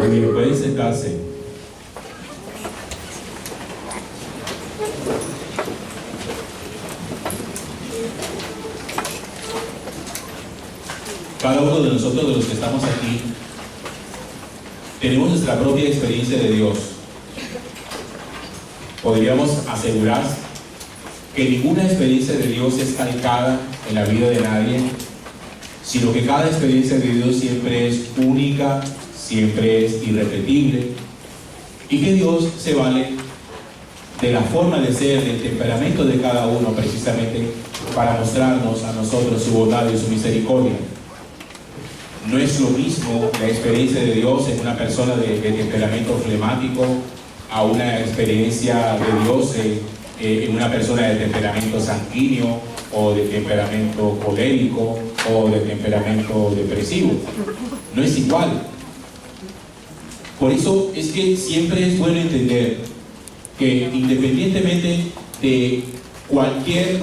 Muy bien, pueden sentarse. Cada uno de nosotros, de los que estamos aquí, tenemos nuestra propia experiencia de Dios. Podríamos asegurar que ninguna experiencia de Dios es calcada en la vida de nadie, sino que cada experiencia de Dios siempre es única, siempre es irrepetible, y que Dios se vale de la forma de ser, del temperamento de cada uno, precisamente para mostrarnos a nosotros su bondad y su misericordia. No es lo mismo la experiencia de Dios en una persona de temperamento flemático a una experiencia de Dios en una persona de temperamento sanguíneo o de temperamento colérico o de temperamento depresivo. No es igual. Por eso es que siempre es bueno entender que independientemente de cualquier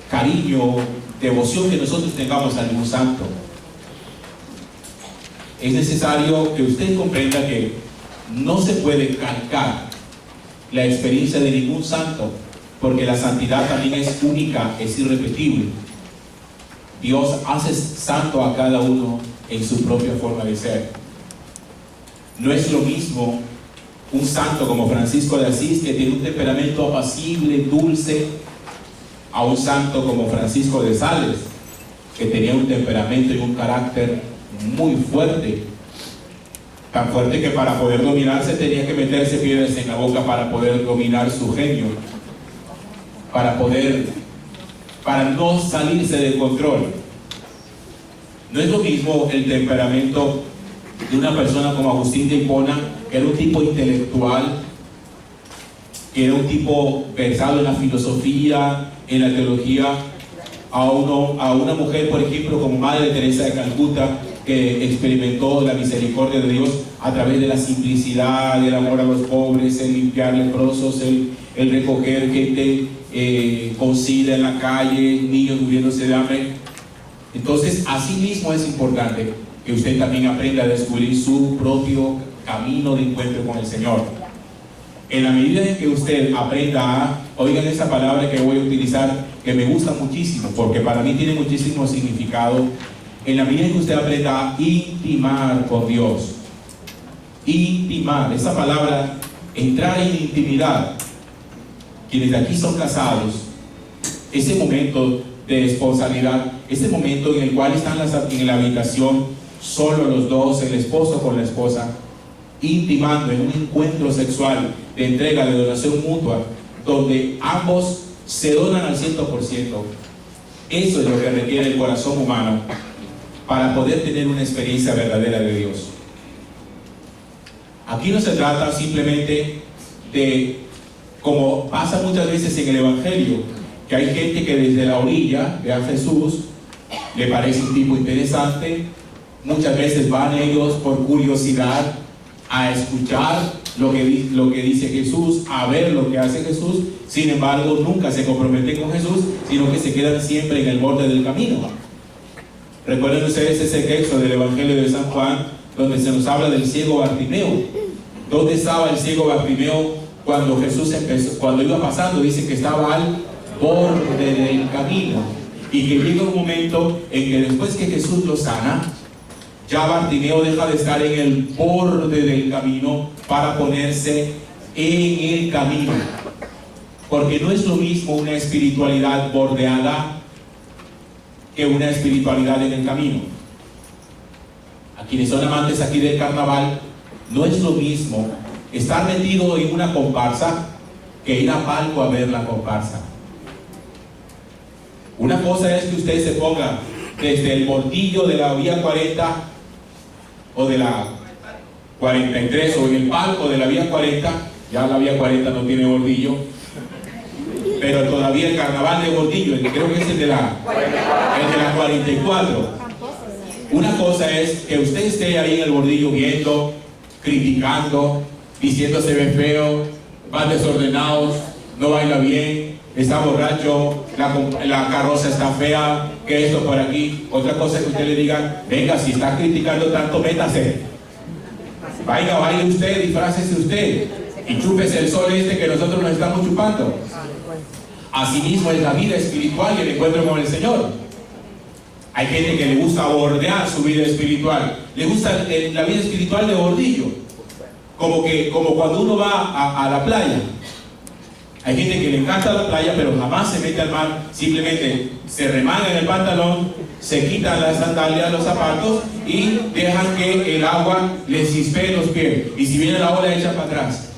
cariño, devoción que nosotros tengamos a algún santo, es necesario que usted comprenda que no se puede calcar la experiencia de ningún santo, porque la santidad también es única, es irrepetible. Dios hace santo a cada uno en su propia forma de ser. No es lo mismo un santo como Francisco de Asís, que tiene un temperamento apacible, dulce, a un santo como Francisco de Sales, que tenía un temperamento y un carácter muy fuerte, tan fuerte que para poder dominarse tenía que meterse piedras en la boca para poder dominar su genio, para no salirse de control. No es lo mismo el temperamento de una persona como Agustín de Hipona, que era un tipo intelectual, que era un tipo versado en la filosofía, en la teología, a una mujer, por ejemplo, como Madre Teresa de Calcuta, que experimentó la misericordia de Dios a través de la simplicidad, el amor a los pobres, el limpiar leprosos, el recoger gente con sida en la calle, niños muriéndose de hambre. Entonces, así mismo es importante que usted también aprenda a descubrir su propio camino de encuentro con el Señor. En la medida en que usted aprenda oigan esa palabra que voy a utilizar, que me gusta muchísimo, porque para mí tiene muchísimo significado. En la medida en que usted aprenda a intimar con Dios, intimar, esa palabra, entrar en intimidad. Quienes de aquí son casados, ese momento de esponsalidad, ese momento en el cual están en la habitación, solo los dos, el esposo con la esposa, intimando en un encuentro sexual de entrega, de donación mutua, donde ambos se donan al 100%. Eso es lo que requiere el corazón humano para poder tener una experiencia verdadera de Dios. Aquí no se trata simplemente de, como pasa muchas veces en el Evangelio, que hay gente que desde la orilla ve a Jesús, le parece un tipo interesante, muchas veces van ellos por curiosidad a escuchar lo que dice Jesús, a ver lo que hace Jesús. Sin embargo, nunca se comprometen con Jesús, sino que se quedan siempre en el borde del camino. Recuerden ustedes ese texto del Evangelio de San Juan, donde se nos habla del ciego Bartimeo. ¿Dónde estaba el ciego Bartimeo cuando Jesús cuando iba pasando? Dice que estaba al borde del camino, y que llega un momento en que después que Jesús lo sana, ya Bartimeo deja de estar en el borde del camino para ponerse en el camino. Porque no es lo mismo una espiritualidad bordeada que una espiritualidad en el camino. A quienes son amantes aquí del carnaval, no es lo mismo estar metido en una comparsa que ir a palco a ver la comparsa. Una cosa es que usted se ponga desde el bordillo de la vía 40 o de la 43 o en el palco de la vía 40, ya la vía 40 no tiene bordillo, pero todavía el carnaval de bordillo, creo que es el de la 44. Una cosa es que usted esté ahí en el bordillo viendo, criticando, diciendo se ve feo, van desordenados, no baila bien, está borracho, la carroza está fea, que esto por aquí. Otra cosa es que usted le diga, venga, si está criticando tanto, métase. Vaya usted, disfrácese usted y chúpese el sol este que nosotros nos estamos chupando. Asimismo es la vida espiritual y el encuentro con el Señor. Hay gente que le gusta bordear su vida espiritual, le gusta la vida espiritual de bordillo, como cuando uno va a la playa. Hay gente que le encanta la playa, pero jamás se mete al mar, simplemente se remanga en el pantalón, se quitan las sandalias, los zapatos y dejan que el agua les chispee los pies. Y si viene la ola, echan para atrás.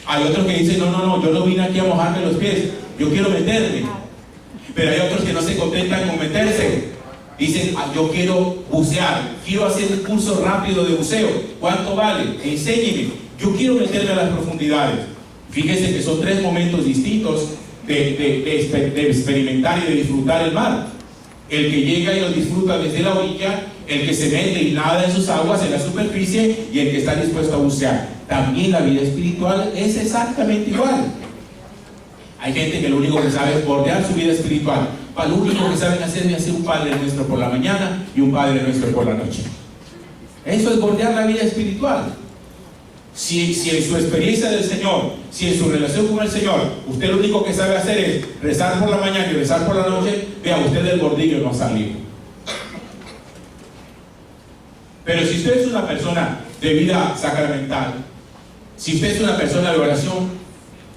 Hay otros que dicen, no, yo no vine aquí a mojarme los pies, yo quiero meterme. Pero hay otros que no se contentan con meterse. Dicen, yo quiero bucear, quiero hacer un curso rápido de buceo. ¿Cuánto vale? Enséñeme. Yo quiero meterme a las profundidades. Fíjense que son 3 momentos distintos de experimentar y de disfrutar el mar. El que llega y lo disfruta desde la orilla, el que se mete y nada en sus aguas, en la superficie, y el que está dispuesto a bucear. También la vida espiritual es exactamente igual. Hay gente que lo único que sabe es bordear su vida espiritual. Lo único que saben hacer es hacer un Padre Nuestro por la mañana y un Padre Nuestro por la noche. Eso es bordear la vida espiritual. Si en su experiencia del Señor, si en su relación con el Señor, usted lo único que sabe hacer es rezar por la mañana y rezar por la noche, vea, usted del bordillo no ha salido. Pero si usted es una persona de vida sacramental, si usted es una persona de oración,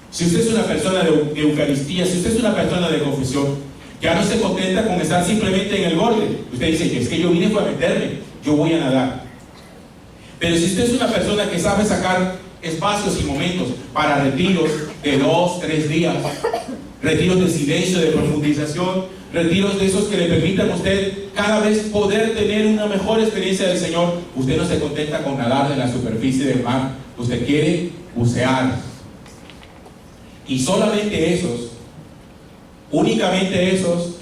si usted es una persona de Eucaristía, si usted es una persona de confesión, ya no se contenta con estar simplemente en el borde. Usted dice, es que yo vine para meterme, yo voy a nadar. Pero si usted es una persona que sabe sacar espacios y momentos para retiros de 2, 3 días, retiros de silencio, de profundización, retiros de esos que le permitan a usted cada vez poder tener una mejor experiencia del Señor, usted no se contenta con nadar en la superficie del mar, usted quiere bucear. Y solamente esos, únicamente esos,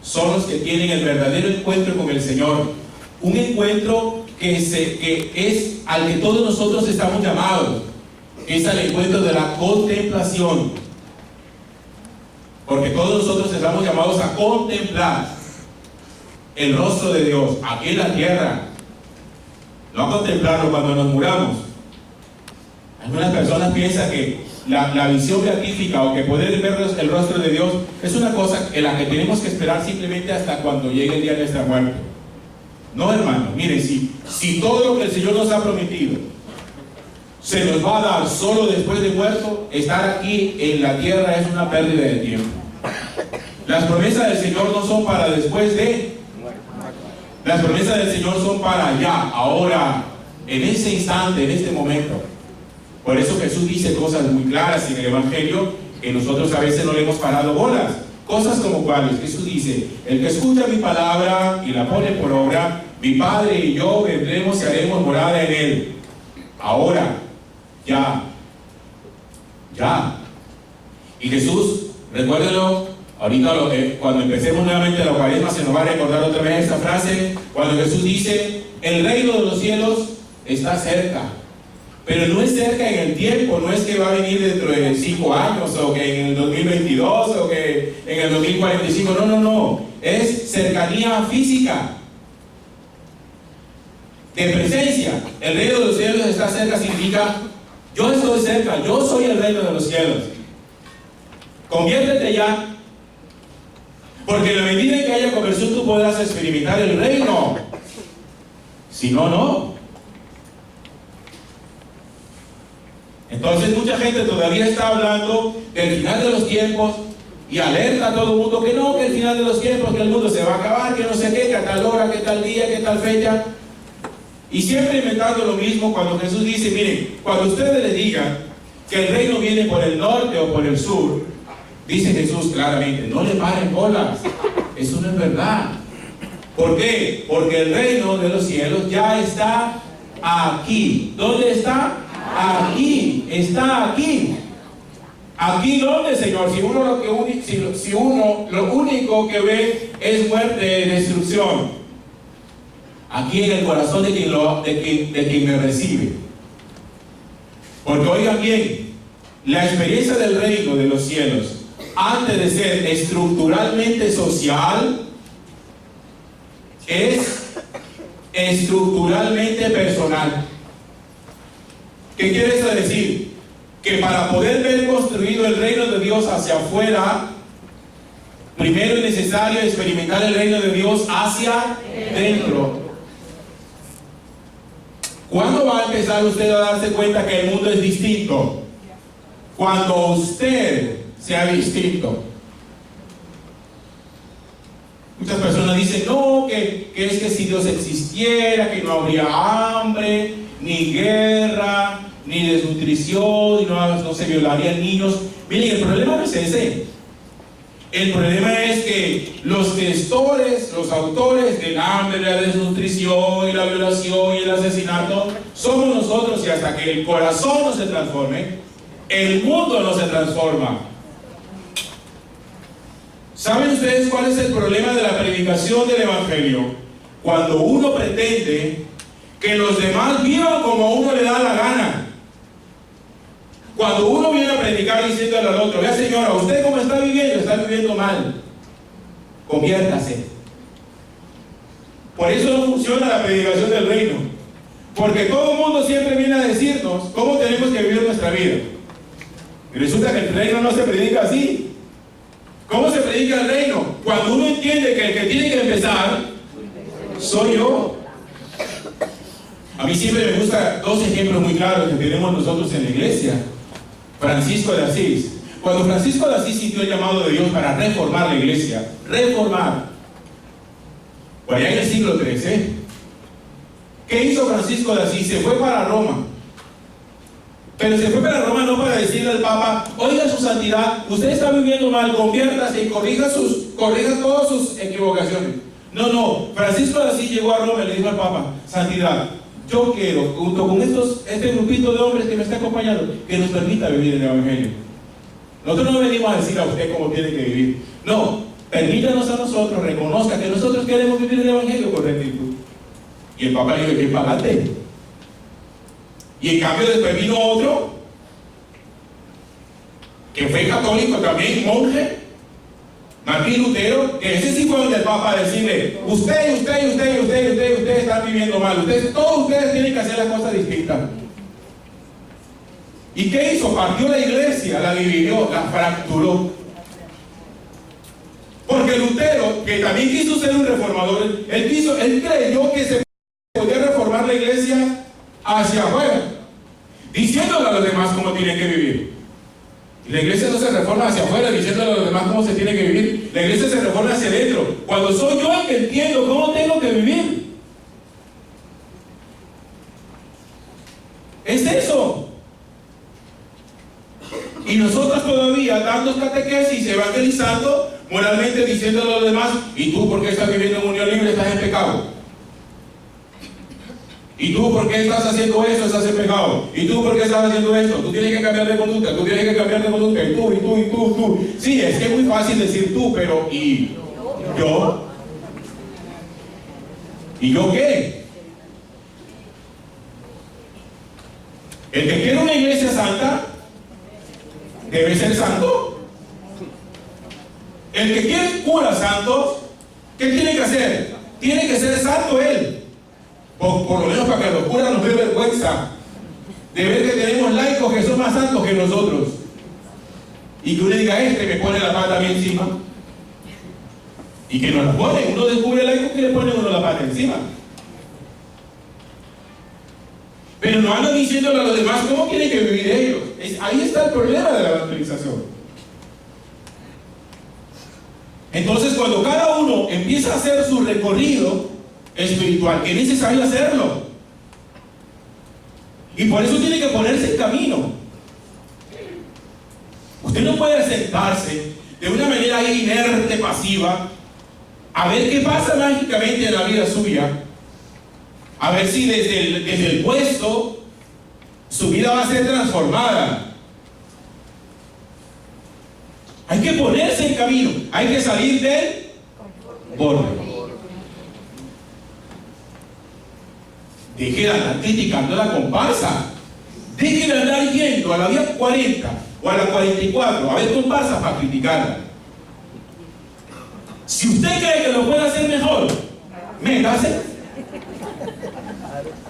son los que tienen el verdadero encuentro con el Señor. Un encuentro que es al que todos nosotros estamos llamados. Es al encuentro de la contemplación. Porque todos nosotros estamos llamados a contemplar el rostro de Dios aquí en la tierra. No a contemplarlo cuando nos muramos. Algunas personas piensan que la visión beatífica o que poder ver el rostro de Dios es una cosa en la que tenemos que esperar simplemente hasta cuando llegue el día de nuestra muerte. No, hermano, miren, si todo lo que el Señor nos ha prometido se nos va a dar solo después de muerto, estar aquí en la tierra es una pérdida de tiempo. Las promesas del Señor no son para después de. Las promesas del Señor son para ya, ahora, en ese instante, en este momento. Por eso Jesús dice cosas muy claras en el Evangelio que nosotros a veces no le hemos parado bolas. Cosas como cuáles. Jesús dice, el que escucha mi palabra y la pone por obra, mi Padre y yo vendremos y haremos morada en él. Ahora, ya. Y Jesús, recuérdenlo, ahorita cuando empecemos nuevamente la cuaresma se nos va a recordar otra vez esta frase, cuando Jesús dice, el reino de los cielos está cerca. Pero no es cerca en el tiempo, no es que va a venir dentro de 5 años, o que en el 2022, o que en el 2045, no, es cercanía física, de presencia. El reino de los cielos está cerca significa, yo estoy cerca, yo soy el reino de los cielos. Conviértete ya, porque en la medida en que haya conversión tú podrás experimentar el reino, si no, no. Entonces mucha gente todavía está hablando del final de los tiempos y alerta a todo el mundo que no, que el final de los tiempos, que el mundo se va a acabar, que no sé qué, que a tal hora, que tal día, que tal fecha. Y siempre inventando lo mismo cuando Jesús dice, miren, cuando ustedes le digan que el reino viene por el norte o por el sur, dice Jesús claramente, no le paren bolas, eso no es verdad. ¿Por qué? Porque el reino de los cielos ya está aquí. ¿Dónde está? Aquí, está aquí. ¿Aquí dónde, Señor? Si uno lo único que ve es muerte y destrucción. Aquí en el corazón de quien me recibe. Porque oigan bien, la experiencia del reino de los cielos, antes de ser estructuralmente social, es estructuralmente personal. ¿Qué quiere eso decir? Que para poder ver construido el reino de Dios hacia afuera, primero es necesario experimentar el reino de Dios hacia dentro. ¿Cuándo va a empezar usted a darse cuenta que el mundo es distinto? Cuando usted sea distinto. Muchas personas dicen, no, que es que si Dios existiera, que no habría hambre, ni guerra, ni desnutrición, y no se violarían niños. Miren, el problema no es ese. El problema es que los gestores, los autores del hambre, la desnutrición, y la violación, y el asesinato, somos nosotros, y hasta que el corazón no se transforme, el mundo no se transforma. ¿Saben ustedes cuál es el problema de la predicación del Evangelio? Cuando uno pretende que los demás vivan como a uno le da la gana. Cuando uno viene a predicar diciéndole al otro, vea señora, usted cómo está viviendo mal, conviértase. Por eso no funciona la predicación del reino, porque todo el mundo siempre viene a decirnos cómo tenemos que vivir nuestra vida, y resulta que el reino no se predica así. ¿Cómo se predica el reino? Cuando uno entiende que el que tiene que empezar soy yo. A mí siempre me gustan dos ejemplos muy claros que tenemos nosotros en la iglesia. Francisco de Asís. Cuando Francisco de Asís sintió el llamado de Dios para reformar la iglesia, reformar, por allá en el siglo XIII, ¿qué hizo Francisco de Asís? Se fue para Roma. Pero se fue para Roma no para decirle al Papa, oiga su santidad, usted está viviendo mal, conviértase y corrija todas sus equivocaciones. No, Francisco de Asís llegó a Roma y le dijo al Papa, santidad, yo quiero, junto con este grupito de hombres que me está acompañando, que nos permita vivir el Evangelio. Nosotros no venimos a decir a usted cómo tiene que vivir. No, permítanos a nosotros, reconozca que nosotros queremos vivir el Evangelio con rectitud. Y el Papa le dijo, ¿qué pagate? Y en cambio después vino otro, que fue católico también, monje, Martín Lutero, que ese sí fue donde el Papa a decirle, ustedes están viviendo mal, todos ustedes tienen que hacer las cosas distintas. ¿Y qué hizo? Partió la iglesia, la dividió, la fracturó. Porque Lutero, que también quiso ser un reformador, él creyó que se podía reformar la iglesia hacia afuera, diciéndole a los demás cómo tienen que vivir. Y la iglesia no se reforma hacia afuera diciéndole a los demás cómo se tiene que vivir. La iglesia se reforma hacia adentro, cuando soy yo el que entiendo cómo tengo que vivir. Es eso. Y nosotros todavía dando catequesis, evangelizando, moralmente diciéndole a los demás, ¿y tú por qué estás viviendo en unión libre? Estás en pecado. ¿Y tú por qué estás haciendo eso? Estás en pecado. ¿Y tú por qué estás haciendo esto? Tú tienes que cambiar de conducta, tú tienes que cambiar de conducta. Y tú. Sí, es que es muy fácil decir tú, pero ¿y yo? ¿Y yo qué? El que quiere una iglesia santa debe ser santo. El que quiere curas santos, ¿qué tiene que hacer? Tiene que ser santo él. Por lo menos para que los curas nos dé vergüenza de ver que tenemos laicos que son más santos que nosotros. Y que uno diga, me pone la pata a mí encima. Y que nos la pone. Uno descubre laicos que le pone uno la pata encima. Pero no andan diciéndole a los demás cómo quieren que vivir ellos. Ahí está el problema de la evangelización. Entonces, cuando cada uno empieza a hacer su recorrido espiritual, que es necesario hacerlo, y por eso tiene que ponerse en camino. Usted no puede sentarse de una manera ahí inerte, pasiva, a ver qué pasa mágicamente en la vida suya, a ver si desde el puesto su vida va a ser transformada. Hay que ponerse en camino, hay que salir del borde. Deje de andar criticando la comparsa. Deje de andar yendo a la vía 40 o a la 44 a ver comparsas para criticarla. Si usted cree que lo puede hacer mejor, métase.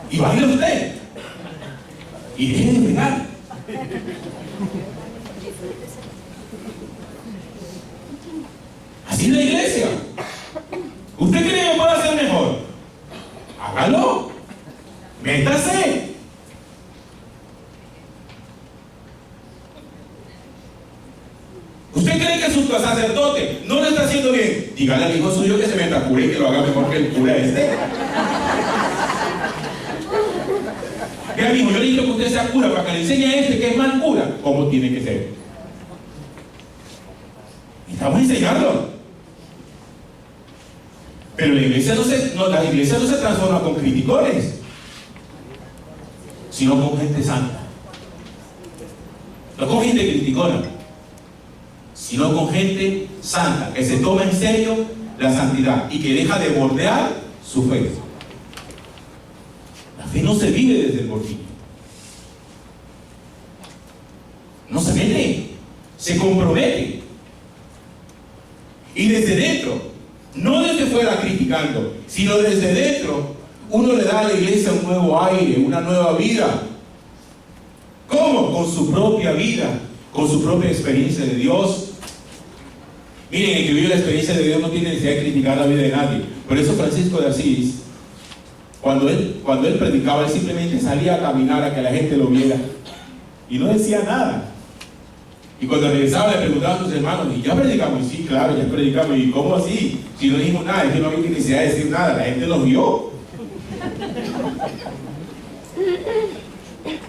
Y baile usted. Y deje de pegar. Así es la iglesia. ¿Usted cree que puede hacer mejor? Hágalo. Métase. ¿Usted cree que su sacerdote no lo está haciendo bien? Dígale al hijo suyo que se meta cura y que lo haga mejor que el cura este. Mira, hijo, yo le digo que usted sea cura para que le enseñe a este que es mal cura cómo tiene que ser. Y estamos enseñando. Pero la iglesia no se transforma con criticones, sino con gente santa. No con gente criticona, sino con gente santa, que se toma en serio la santidad y que deja de bordear su fe. La fe no se vive desde el bolsillo. No se mete, se compromete. Y desde dentro, no desde fuera criticando, sino desde dentro, uno le da a la iglesia un nuevo aire, una nueva vida. ¿Cómo? Con su propia vida, con su propia experiencia de Dios. Miren, el que vive la experiencia de Dios no tiene necesidad de criticar la vida de nadie. Por eso Francisco de Asís, cuando él predicaba, él simplemente salía a caminar a que la gente lo viera y no decía nada. Y cuando regresaba le preguntaban a sus hermanos, ¿y ya predicamos? Y sí, claro, ya predicamos. ¿Y cómo así? Si no dijimos nada, es que no había necesidad de decir nada, la gente los vio.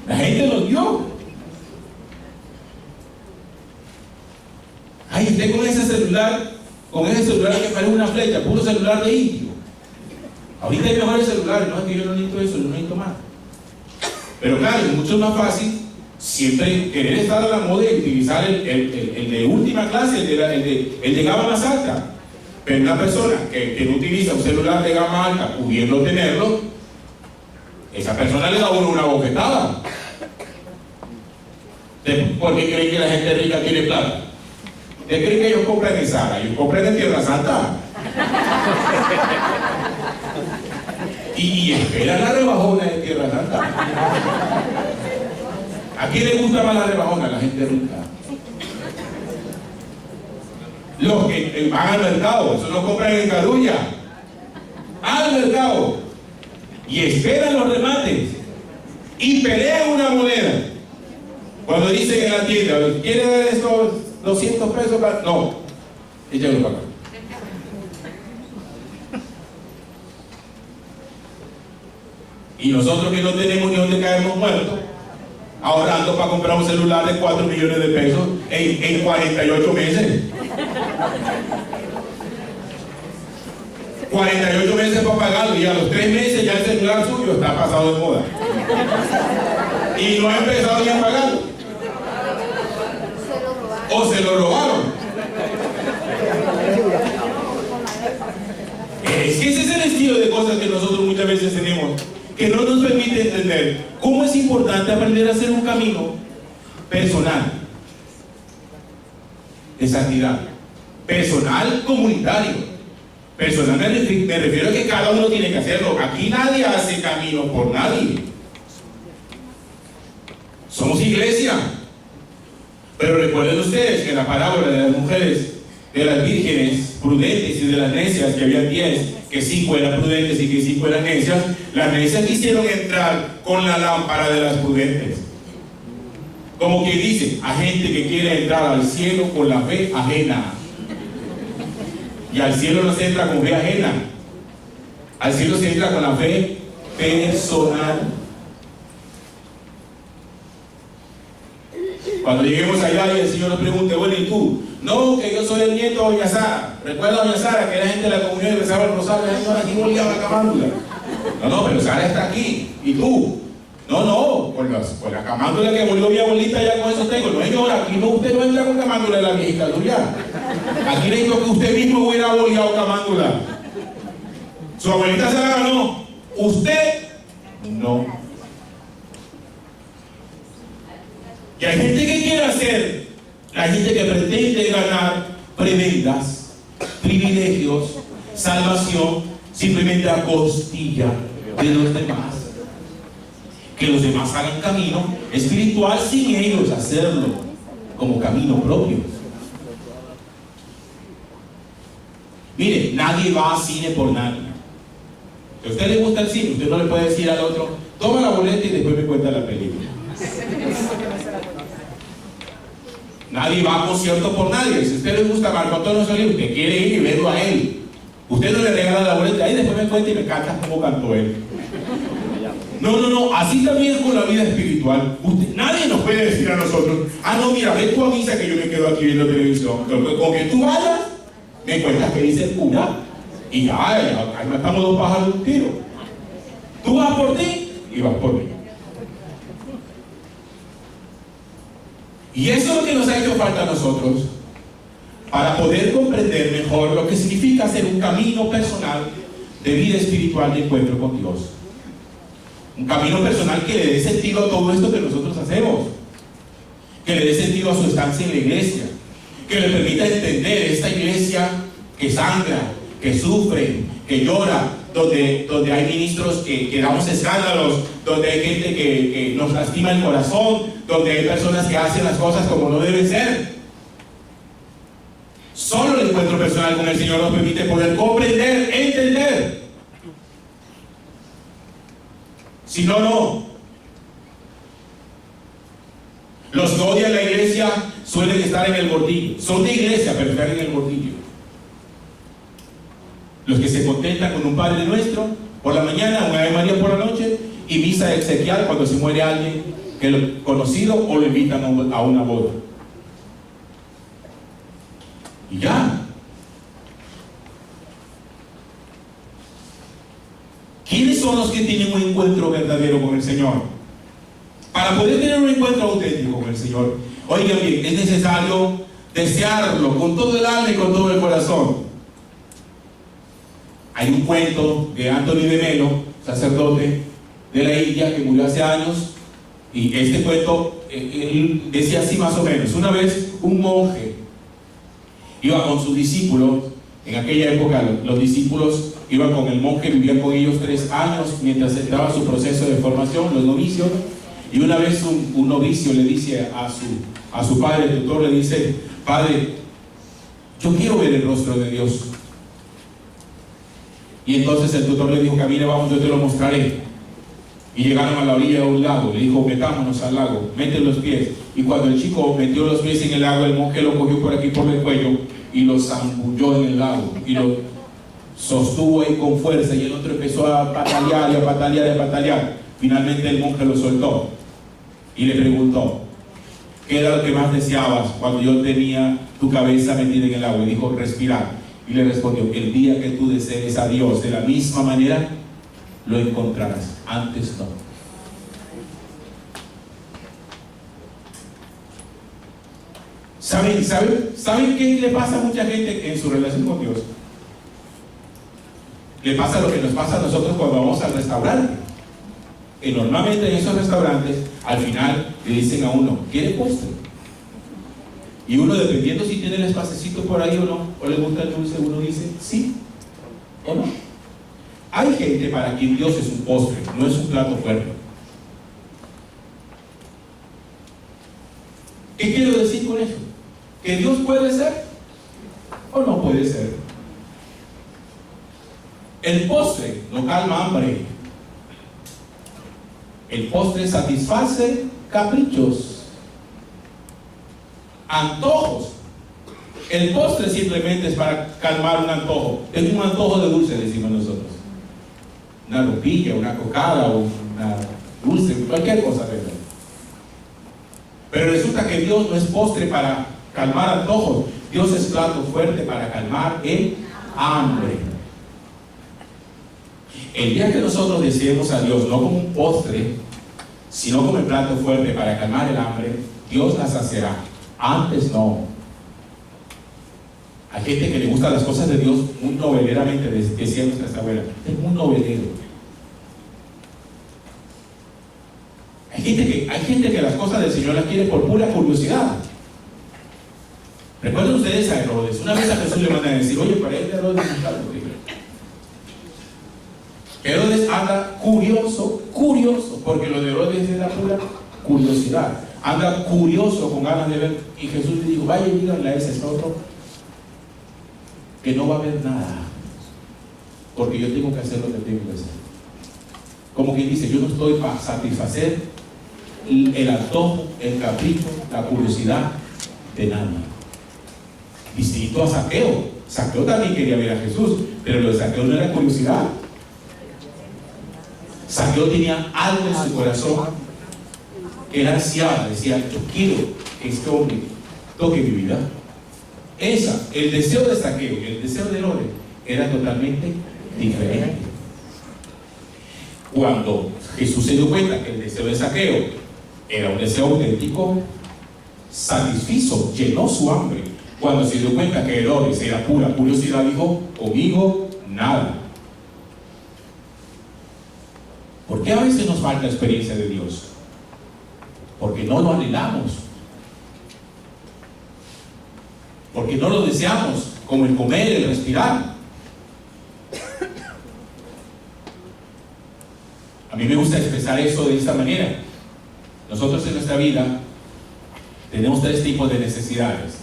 La gente los vio. Ay, usted con ese celular que parece una flecha, puro celular de indio. Ahorita hay mejores celulares, no es que yo no necesito eso, yo no necesito más. Pero claro, es mucho más fácil siempre querer estar a la moda y utilizar el de última clase, el de gama más alta. Pero una persona que no utiliza un celular de gama alta, pudiendo tenerlo, esa persona le da a uno una bofetada. ¿Por qué creen que la gente rica tiene plata? ¿Ustedes creen que ellos compran en Zara? Ellos compran en Tierra Santa. Y esperan la rebajona de Tierra Santa. ¿A quién le gusta más la rebajona? A la gente rica. Los que van al mercado, eso lo compran en Carulla. Al mercado. Y esperan los remates. Y pelean una moneda. Cuando dicen en la tienda, ¿quiere ver estos 200 pesos? No, échalo para acá. Y nosotros que no tenemos ni dónde caernos muertos, ahorrando para comprar un celular de 4 millones de pesos en 48 meses. 48 meses para pagarlo y a los 3 meses ya el celular suyo está pasado de moda. Y no ha empezado ni a pagarlo. O se lo robaron. Es que ese es el estilo de cosas que nosotros muchas veces tenemos, que no nos permite entender cómo es importante aprender a hacer un camino personal de santidad, personal comunitario. Personal me refiero a que cada uno tiene que hacerlo. Aquí nadie hace camino por nadie. Somos iglesia. Pero recuerden ustedes que la parábola de las mujeres, de las vírgenes prudentes y de las necias, que había 10, que 5 eran prudentes y que 5 eran necias, las necias quisieron entrar con la lámpara de las prudentes. Como que dice, a gente que quiere entrar al cielo con la fe ajena. Y al cielo no se entra con fe ajena. Al cielo se entra con la fe personal. Cuando lleguemos allá y el Señor nos pregunte, bueno, ¿y tú? No, que yo soy el nieto de Doña Sara. Recuerda a Doña Sara que la gente de la comunidad rezaba el rosario, la señora aquí volvía la camándula. No, pero Sara está aquí. ¿Y tú? No, con la camándula que volvió mi abuelita ya con eso tengo. No, señora, aquí no, usted no entra con camándula de la viejita tuya. Aquí necesito que usted mismo hubiera boleado camándula. Su abuelita se la ganó. Usted, no. Y hay gente que quiere hacer, hay gente que pretende ganar prebendas, privilegios, salvación, simplemente a costilla de los demás. que los demás hagan camino espiritual sin ellos hacerlo como camino propio. Mire, nadie va a cine por nadie. Si a usted le gusta el cine, usted no le puede decir al otro, toma la boleta y después me cuenta la película. Nadie va a concierto por nadie. Si a usted le gusta Marco Antonio Solís, usted quiere ir y verlo a él. Usted no le regala la boleta, ahí después me cuenta y me canta como cantó él. No, así también con la vida espiritual. Nadie nos puede decir a nosotros, no, mira, ven tú a misa que yo me quedo aquí viendo televisión. Con que tú vayas, me cuentas que dice el cura, y ya, ahí matamos dos pájaros de un tiro. Tú vas por ti y vas por mí. Y eso es lo que nos ha hecho falta a nosotros para poder comprender mejor lo que significa hacer un camino personal de vida espiritual de encuentro con Dios. Un camino personal que le dé sentido a todo esto que nosotros hacemos, que le dé sentido a su estancia en la iglesia, que le permita entender esta iglesia que sangra, que sufre, que llora, donde hay ministros que damos escándalos, donde hay gente que nos lastima el corazón, donde hay personas que hacen las cosas como no deben ser. Solo el encuentro personal con el Señor nos permite poder comprender, entender. Si no, no. Los que odian la iglesia suelen estar en el bordillo. Son de iglesia, pero están en el bordillo. Los que se contentan con un Padre Nuestro por la mañana, un Ave María por la noche y misa exequial cuando se muere alguien que lo conocido o lo invitan a una boda. Y ya. ¿Quiénes son los que tienen un encuentro verdadero con el Señor? Para poder tener un encuentro auténtico con el Señor, oigan bien, es necesario desearlo con todo el alma y con todo el corazón. Hay un cuento de Anthony de Melo, sacerdote de la India que murió hace años, y este cuento él decía así más o menos. Una vez un monje iba con sus discípulos. En aquella época los discípulos iban con el monje, vivían con ellos 3 años mientras estaba su proceso de formación, los novicios. Y una vez un novicio le dice a su padre, el tutor, le dice: Padre, yo quiero ver el rostro de Dios. Y entonces el tutor le dijo: camina, vamos, yo te lo mostraré. Y llegaron a la orilla de un lago. Le dijo: metámonos al lago, mete los pies. Y cuando el chico metió los pies en el lago, el monje lo cogió por aquí por el cuello y lo zambulló en el lago y lo sostuvo ahí con fuerza, y el otro empezó a patalear y a patalear y a patalear. Finalmente el monje lo soltó y le preguntó: ¿qué era lo que más deseabas cuando yo tenía tu cabeza metida en el agua? Y dijo: respirar. Y le respondió: el día que tú desees a Dios de la misma manera, lo encontrarás, antes no. ¿Saben qué le pasa a mucha gente en su relación con Dios? Le pasa lo que nos pasa a nosotros cuando vamos al restaurante. Y normalmente en esos restaurantes, al final le dicen a uno: ¿quiere postre? Y uno, dependiendo si tiene el espacecito por ahí o no, o le gusta el dulce, uno dice sí o no. Hay gente para quien Dios es un postre, no es un plato fuerte. ¿Qué quiero decir con eso? ¿Que Dios puede ser o no puede ser? El postre no calma hambre. El postre satisface caprichos, antojos. El postre simplemente es para calmar un antojo. Es un antojo de dulce, decimos nosotros. Una ropilla, una cocada o una dulce, cualquier cosa, ¿verdad? Pero resulta que Dios no es postre para calmar antojos. Dios es plato fuerte para calmar el hambre. El día que nosotros deseemos a Dios no como un postre, sino como el plato fuerte para calmar el hambre, Dios las saciará. Antes no. Hay gente que le gusta las cosas de Dios muy noveleramente, decía nuestra abuela. Es muy novelero. Hay gente que las cosas del Señor las quiere por pura curiosidad. Recuerden ustedes a Herodes. Una vez a Jesús le mandan a decir: oye, para este Herodes es algo. Herodes anda curioso, porque lo de Herodes curiosidad, anda curioso con ganas de ver. Y Jesús le dijo, vaya y díganle a ese otro que no va a haber nada, porque yo tengo que hacer lo que tengo que hacer. Como quien dice, yo no estoy para satisfacer el antojo, el capricho, la curiosidad de nadie. Distinto a Zaqueo. Zaqueo también quería ver a Jesús, pero lo de Zaqueo no era curiosidad. Zaqueo tenía algo en su corazón que él ansiaba, decía, yo quiero que este hombre toque mi vida. El deseo de Zaqueo y el deseo de Herodes era totalmente diferente. Cuando Jesús se dio cuenta que el deseo de Zaqueo era un deseo auténtico, satisfizo, llenó su hambre. Cuando se dio cuenta que Herodes era pura curiosidad, dijo, conmigo nada. ¿Por qué a veces nos falta experiencia de Dios? Porque no lo anhelamos, porque no lo deseamos, como el comer, el respirar. A mí me gusta expresar eso de esta manera. Nosotros en nuestra vida tenemos 3 tipos de necesidades.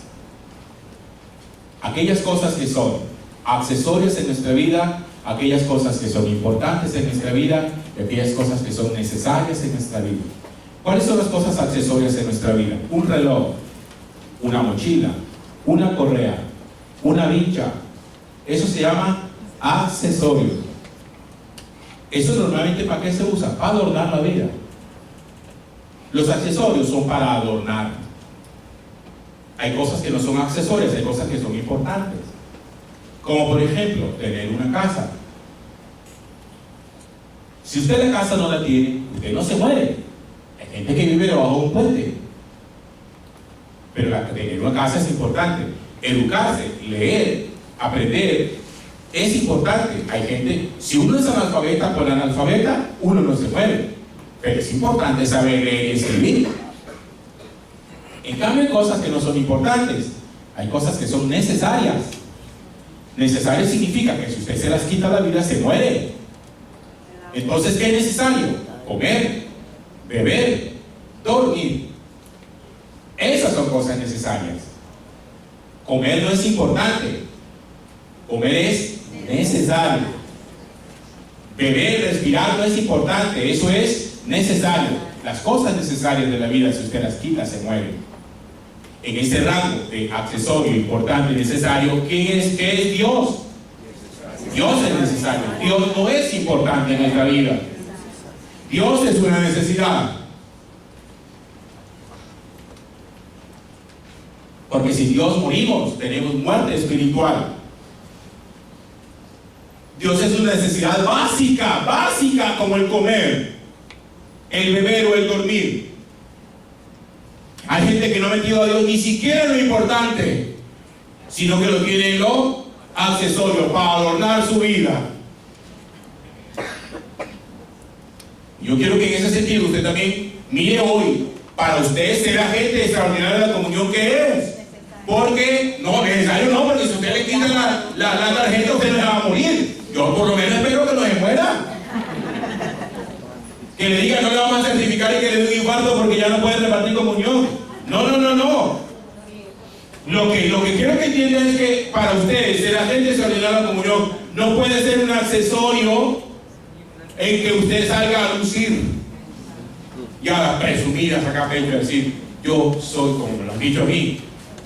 Aquellas cosas que son accesorias en nuestra vida, aquellas cosas que son importantes en nuestra vida y aquellas cosas que son necesarias en nuestra vida. ¿Cuáles son las cosas accesorias en nuestra vida? Un reloj, una mochila, una correa, una vincha. Eso se llama accesorio. Eso normalmente ¿para qué se usa? Para adornar la vida. Los accesorios son para adornar. Hay cosas que no son accesorias, hay cosas que son importantes. Como por ejemplo, tener una casa. Si usted la casa no la tiene, usted no se muere. Hay gente que vive debajo de un puente. Pero tener una casa es importante. Educarse, leer, aprender, es importante. Hay gente, si uno es analfabeta por analfabeta, uno no se muere. Pero es importante saber leer y escribir. En cambio, hay cosas que no son importantes. Hay cosas que son necesarias. Necesarias significa que si usted se las quita la vida, se muere. Entonces, ¿qué es necesario? Comer, beber, dormir. Esas son cosas necesarias. Comer no es importante. Comer es necesario. Beber, respirar no es importante. Eso es necesario. Las cosas necesarias de la vida, si usted las quita, se mueren. En ese rango de accesorio importante y necesario, ¿qué es Dios? Dios es necesario. Dios no es importante en nuestra vida. Dios es una necesidad. Porque si Dios morimos, tenemos muerte espiritual. Dios es una necesidad básica como el comer, el beber o el dormir. Hay gente que no ha metido a Dios ni siquiera en lo importante, sino que lo tiene en lo accesorio para adornar su vida. Yo quiero que en ese sentido usted también mire hoy, para usted ser agente extraordinario de la comunión, ¿qué es? Porque, no, necesario no, porque si usted le quita la tarjeta, usted no se va a morir. Yo por lo menos espero que no se muera. Que le diga, no le vamos a certificar y que le dé un infarto porque ya no puede repartir comunión. No. Lo que quiero que entiendan es que para ustedes, ser agente extraordinario de la comunión, no puede ser un accesorio en que usted salga a lucir y a las presumidas acá y decir, yo soy, como me lo han dicho a mí,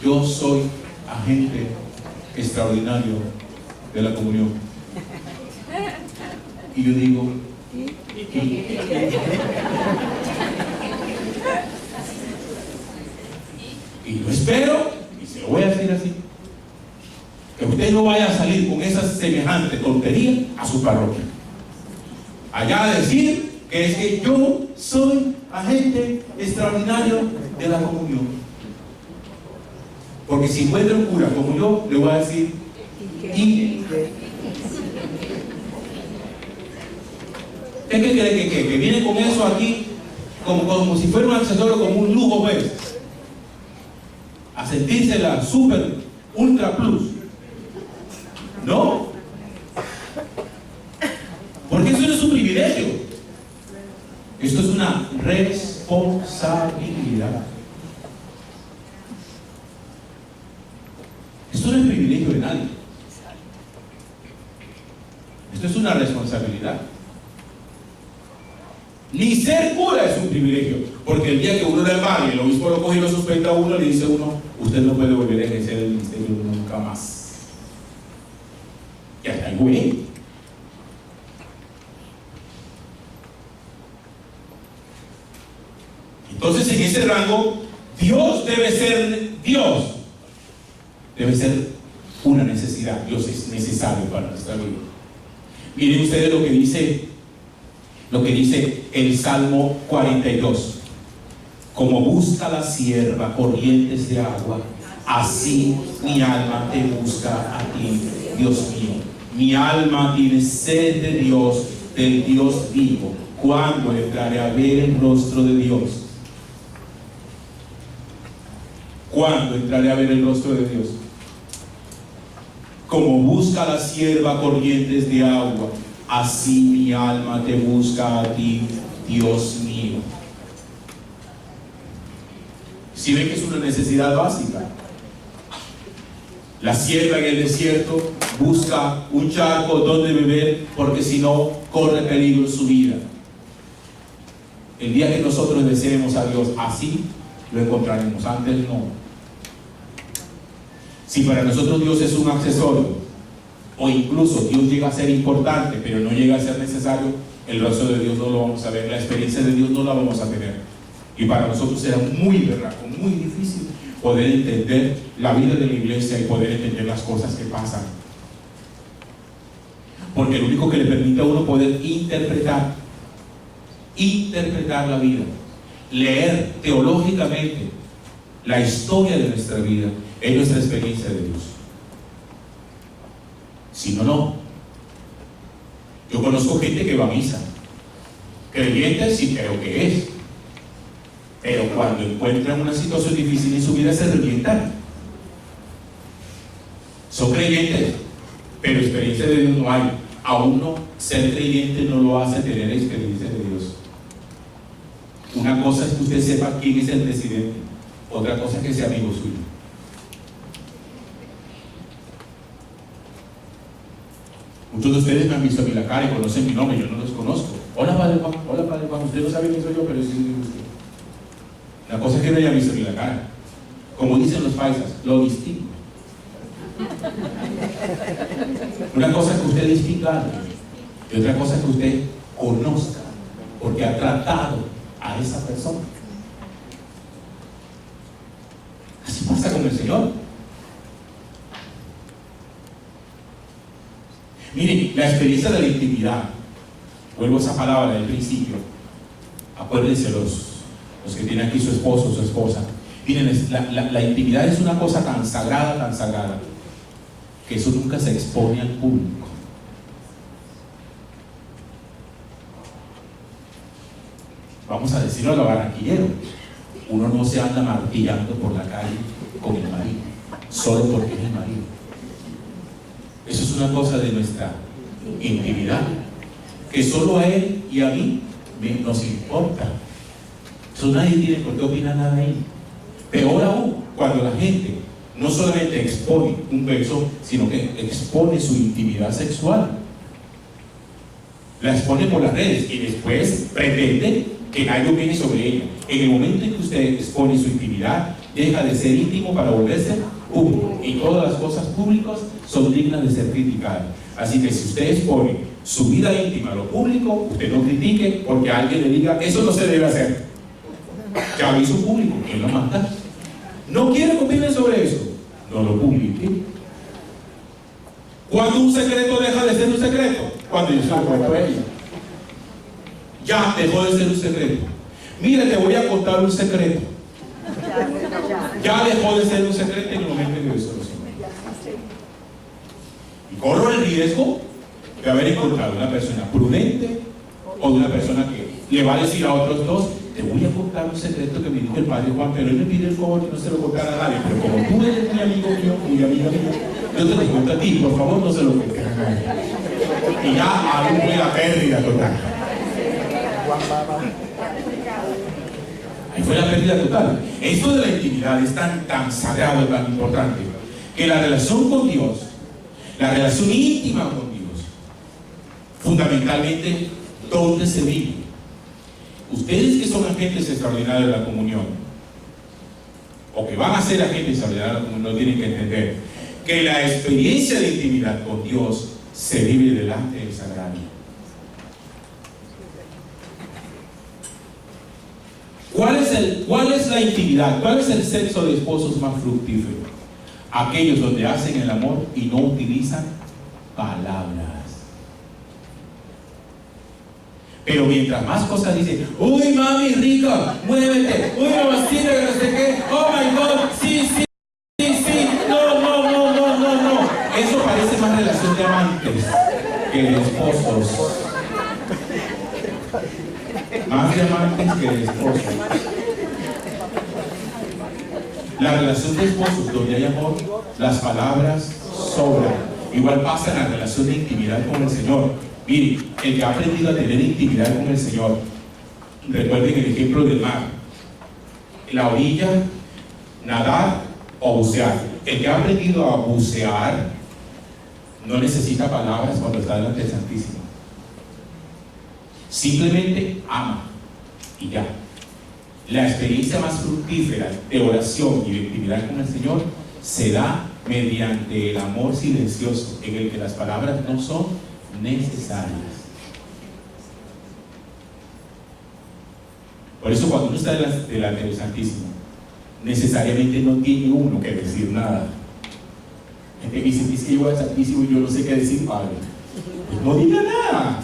yo soy agente extraordinario de la comunión. Y yo digo, y yo espero, y se lo voy a decir así, que usted no vaya a salir con esa semejante tontería a su parroquia. Allá a decir que es que yo soy agente extraordinario de la comunión. Porque si encuentra un cura como yo, le voy a decir, ¿y qué cree que viene con eso aquí como si fuera un accesorio, como un lujo, pues? A sentirse la super ultra plus. No, porque eso no es un privilegio. Esto es una responsabilidad. responsabilidad. Esto no es privilegio de nadie. Esto es una responsabilidad. Ni ser cura es un privilegio, porque el día que uno era hermano y el obispo lo coge y lo suspenda a uno, le dice a uno: usted no puede volver a ejercer el ministerio nunca más. Y hasta el güey. Entonces, en ese rango, Dios debe ser Dios. Debe ser una necesidad. Dios es necesario para nuestra vida. Miren ustedes lo que dice el Salmo 42. Como busca la sierva corrientes de agua, así mi alma te busca a ti, Dios mío. Mi alma tiene sed de Dios, del Dios vivo. ¿Cuándo entraré a ver el rostro de Dios? ¿Cuándo entraré a ver el rostro de Dios? Como busca la sierva corrientes de agua, así mi alma te busca a ti, Dios mío. Si ven que es una necesidad básica. La sierva en el desierto busca un charco donde beber, porque si no, corre peligro su vida. El día que nosotros deseemos a Dios así, lo encontraremos. Antes no. Si para nosotros Dios es un accesorio, o incluso Dios llega a ser importante, pero no llega a ser necesario, el rostro de Dios no lo vamos a ver, la experiencia de Dios no la vamos a tener. Y para nosotros será muy berraco, muy difícil poder entender la vida de la iglesia y poder entender las cosas que pasan. Porque lo único que le permite a uno poder interpretar la vida, leer teológicamente la historia de nuestra vida, es nuestra experiencia de Dios. Si no, no. Yo conozco gente que va a misa. Creyente sí creo que es. Pero cuando encuentran una situación difícil en su vida se revientan. Son creyentes, pero experiencia de Dios no hay. A uno ser creyente no lo hace tener experiencia de Dios. Una cosa es que usted sepa quién es el presidente, otra cosa es que sea amigo suyo. Muchos de ustedes me han visto a mí la cara y conocen mi nombre, yo no los conozco. Hola Padre Juan, usted no sabe quién soy yo, pero sí soy usted. La cosa es que no haya visto ni la cara. Como dicen los paisas, lo distingo. Una cosa es que usted distinga algo, y otra cosa es que usted conozca, porque ha tratado a esa persona. Así pasa con el Señor. Miren, la experiencia de la intimidad, vuelvo a esa palabra del principio. Acuérdense los que tienen aquí su esposo o su esposa. Miren, la intimidad es una cosa tan sagrada, que eso nunca se expone al público. Vamos a decirlo a lo barranquillero: uno no se anda martillando por la calle con el marido, solo porque es el marido. Eso es una cosa de nuestra intimidad, que solo a él y a mí nos importa. Eso nadie tiene por qué opinar nada ahí. Peor aún, cuando la gente no solamente expone un beso, sino que expone su intimidad sexual. La expone por las redes y después pretende que nadie opine sobre ella. En el momento en que usted expone su intimidad, deja de ser íntimo para volverse público. Y todas las cosas públicas son dignas de ser criticadas. Así que si usted expone su vida íntima a lo público, usted no critique porque alguien le diga: eso no se debe hacer. Ya lo hizo público, ¿quién lo manda? ¿No quiere que opine sobre eso? No lo publique. ¿Cuándo un secreto deja de ser un secreto? Cuando yo se lo cuento a ella. Ya dejó de ser un secreto. Mire, te voy a contar un secreto. Ya dejó de ser un secreto en el momento en que yo se lo siento. Y corro el riesgo de haber encontrado una persona prudente o de una persona que le va a decir a otros dos: te voy a contar un secreto que me dijo el Padre Juan, pero él me pide el favor que no se lo contara a nadie. Pero como tú eres mi amigo mío, muy amigo mío, yo te lo cuento a ti, por favor no se lo cuentes a nadie. Y ya alude la pérdida total. Ahí fue la pérdida total. Esto de la intimidad es tan sagrado, tan importante, que la relación con Dios, la relación íntima con Dios, fundamentalmente, ¿dónde se vive? Ustedes que son agentes extraordinarios de la comunión, o que van a ser agentes extraordinarios de la comunión, tienen que entender que la experiencia de intimidad con Dios se vive delante del sagrario. ¿Cuál es la intimidad? ¿Cuál es el sexo de esposos más fructífero? Aquellos donde hacen el amor y no utilizan palabras. Pero mientras más cosas dicen, uy mami rica, muévete, uy mamacita, que no sé qué, oh my God, sí, no. Eso parece más relación de amantes que de esposos. Más de amantes que de esposos. La relación de esposos donde hay amor, las palabras sobran. Igual pasa en la relación de intimidad con el Señor. Mire, el que ha aprendido a tener intimidad con el Señor, recuerden el ejemplo del mar, la orilla, nadar o bucear. El que ha aprendido a bucear no necesita palabras cuando está delante del Santísimo. Simplemente ama y ya. La experiencia más fructífera de oración y de intimidad con el Señor se da mediante el amor silencioso, en el que las palabras no son necesarias. Por eso cuando uno está delante del Santísimo, necesariamente no tiene uno que decir nada. Gente que dice, es que yo voy al Santísimo y yo no sé qué decir, Padre. Pues no diga nada.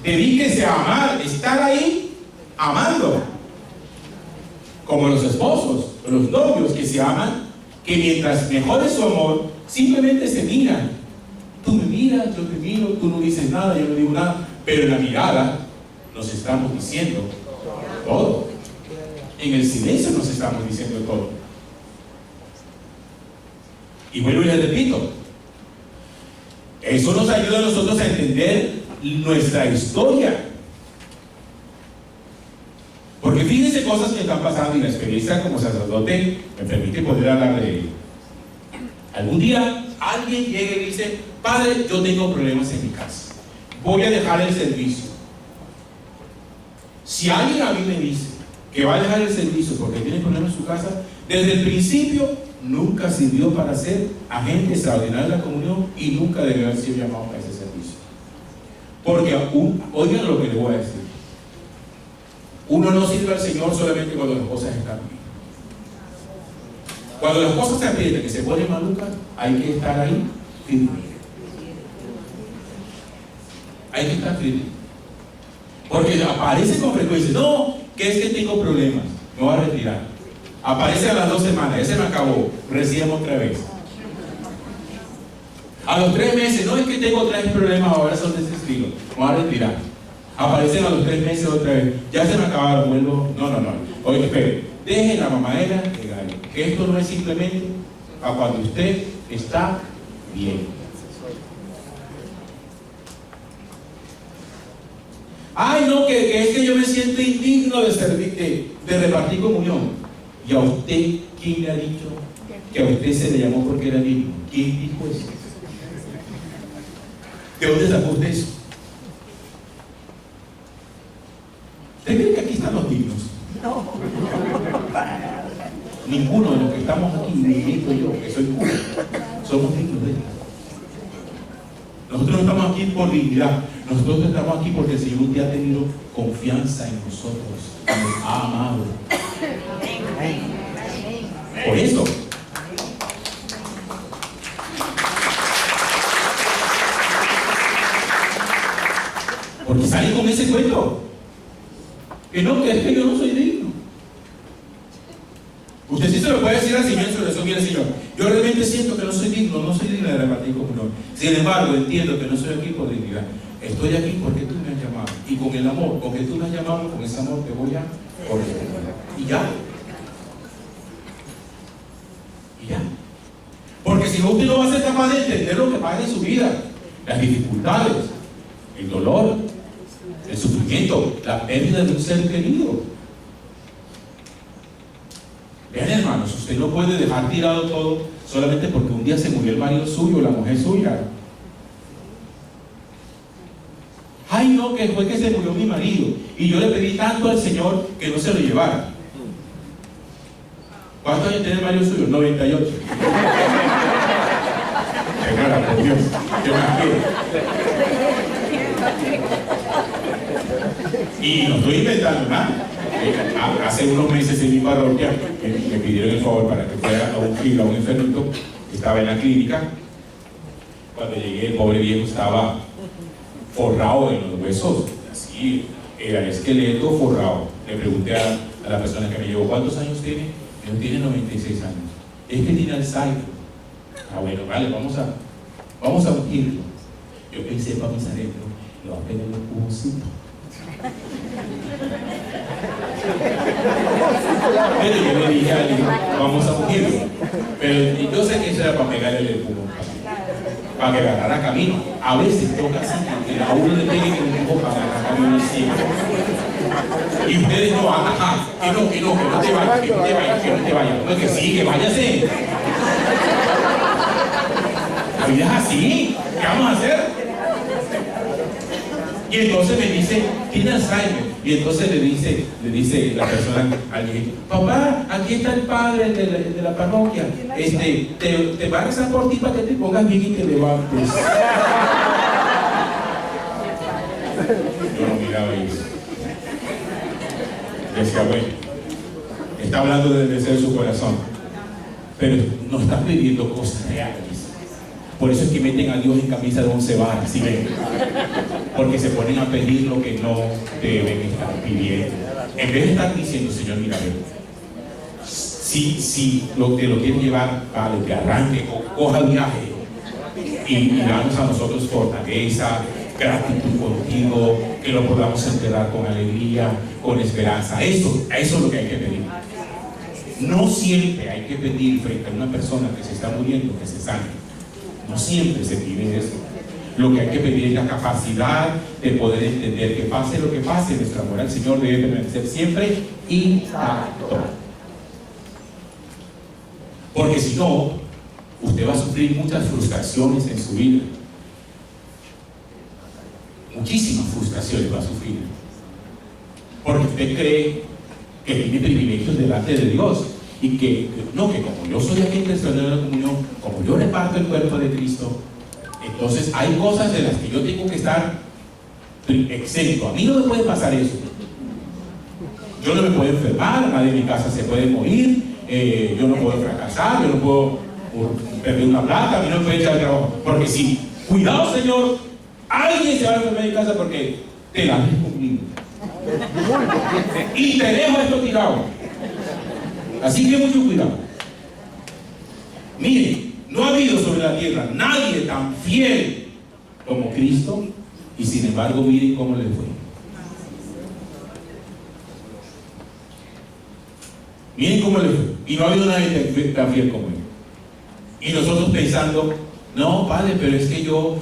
Dedíquese a amar, estar ahí amando. Como los esposos, los novios que se aman, que mientras mejore su amor, simplemente se miran. Tú me miras, yo te miro, tú no dices nada, yo no digo nada, pero en la mirada nos estamos diciendo todo. En el silencio nos estamos diciendo todo. Y vuelvo y les repito, eso nos ayuda a nosotros a entender nuestra historia. Porque fíjense cosas que están pasando y la experiencia como sacerdote me permite poder hablar de ello. Algún día alguien llega y dice, Padre, yo tengo problemas en mi casa, voy a dejar el servicio. Si alguien a mí me dice que va a dejar el servicio porque tiene problemas en su casa, desde el principio nunca sirvió para ser agente extraordinario de la comunión y nunca debió haber sido llamado para ese servicio. Porque oigan lo que les voy a decir, uno no sirve al Señor solamente cuando las cosas están bien. Cuando las cosas se aprietan, que se ponen malucas, hay que estar ahí firme. Hay que estar firme. Porque aparece con frecuencia, no, que es que tengo problemas, me voy a retirar. Aparece a las 2 semanas, ese me acabó, recién otra vez. A los 3 meses, no, es que tengo 3 problemas, ahora son de ese estilo, me voy a retirar. Aparecen a los 3 meses otra vez, ya se me acabaron, vuelvo, no. Oye, espere, deje la mamadera de gallo, que esto no es simplemente a cuando usted está bien. Ay, no, que es que yo me siento indigno de servir, de repartir comunión. ¿Y a usted quién le ha dicho que a usted se le llamó porque era digno? ¿Quién dijo eso? ¿De dónde sacó usted eso? ¿Usted cree que aquí están los dignos? No. Ninguno de los que estamos aquí, ni yo, que soy cura, somos dignos de Él. Nosotros no estamos aquí por dignidad, nosotros estamos aquí porque el Señor un día ha tenido confianza en nosotros, nos ha amado. Por eso. Porque salen con ese cuento. Que no, que es que yo no soy digno. Usted sí se lo puede decir al Señor en su oración, mire Señor, yo realmente siento que no soy digno de repartir comunión. Sin embargo, entiendo que no estoy aquí por dignidad. Estoy aquí porque tú me has llamado. Y con el amor, con que tú me has llamado, con ese amor te voy a corresponder. Y ya. Y ya. Porque si no, usted no va a ser capaz de entender lo que pasa en su vida, las dificultades, el dolor, el sufrimiento, la pérdida de un ser querido. Vean, hermanos, usted no puede dejar tirado todo solamente porque un día se murió el marido suyo o la mujer suya. Ay, no, que fue que se murió mi marido y yo le pedí tanto al Señor que no se lo llevara. ¿Cuántos años tiene el marido suyo? 98. Señora, por Dios, yo me quiero. Y no estoy inventando nada. Hace unos meses en mi parroquia me pidieron el favor para que fuera a un filo, a un enfermito que estaba en la clínica. Cuando llegué, el pobre viejo estaba forrado en los huesos, así, era el esqueleto forrado. Le pregunté a la persona que me llevó, ¿cuántos años tiene? Él tiene 96 años. Es que tiene Alzheimer. Ah, bueno, vale, vamos a ungirlo. Yo pensé para mi cerebro, lo va a pegar en un pujoncito. Pero yo le dije a alguien, vamos a ungirlo. Pero yo sé que eso era para pegarle el empujón, para que agarrara camino. A veces toca así, que a uno le peguen el empujón para agarrar camino siempre. Y ustedes no van, ajá, que no te vayas, que no te vayas. No, que sí, que váyase. La vida es así, ¿qué vamos a hacer? Y entonces me dice, tiene Alzheimer. Y entonces le dice la persona al viejito, papá, aquí está el padre de la parroquia. Te va a rezar por ti para que te pongas bien y te levantes. Yo no miraba eso. Decía, bueno, está hablando del deseo de su corazón, pero no está pidiendo cosas reales. Por eso es que meten a Dios en camisa de 11 varas, ¿sí ven? Porque se ponen a pedir lo que no deben estar pidiendo. En vez de estar diciendo, Señor, mira, si te lo quieres llevar, vale, que arranque, coja viaje y danos a nosotros fortaleza, gratitud contigo, que lo podamos enterrar con alegría, con esperanza. Eso es lo que hay que pedir. No siempre hay que pedir frente a una persona que se está muriendo que se sane. No siempre se pide eso. Lo que hay que pedir es la capacidad de poder entender que pase lo que pase, nuestro amor al Señor debe permanecer siempre intacto. Porque si no, usted va a sufrir muchas frustraciones en su vida. Muchísimas frustraciones va a sufrir. Porque usted cree que tiene privilegios delante de Dios. Y que como yo soy agente extraordinario de la comunión, como yo reparto el cuerpo de Cristo, entonces hay cosas de las que yo tengo que estar exento. A mí no me puede pasar eso. Yo no me puedo enfermar, nadie en mi casa se puede morir, yo no puedo fracasar, yo no puedo perder una plata, a mí no me puede echar el trabajo. Porque si, cuidado Señor, alguien se va a enfermar en mi casa porque te la ves conmigo. Y te dejo esto tirado. Así que mucho cuidado. Miren, no ha habido sobre la tierra nadie tan fiel como Cristo, y sin embargo miren cómo le fue. Miren cómo le fue. Y no ha habido nadie tan fiel como él. Y nosotros pensando, no, Padre, pero es que yo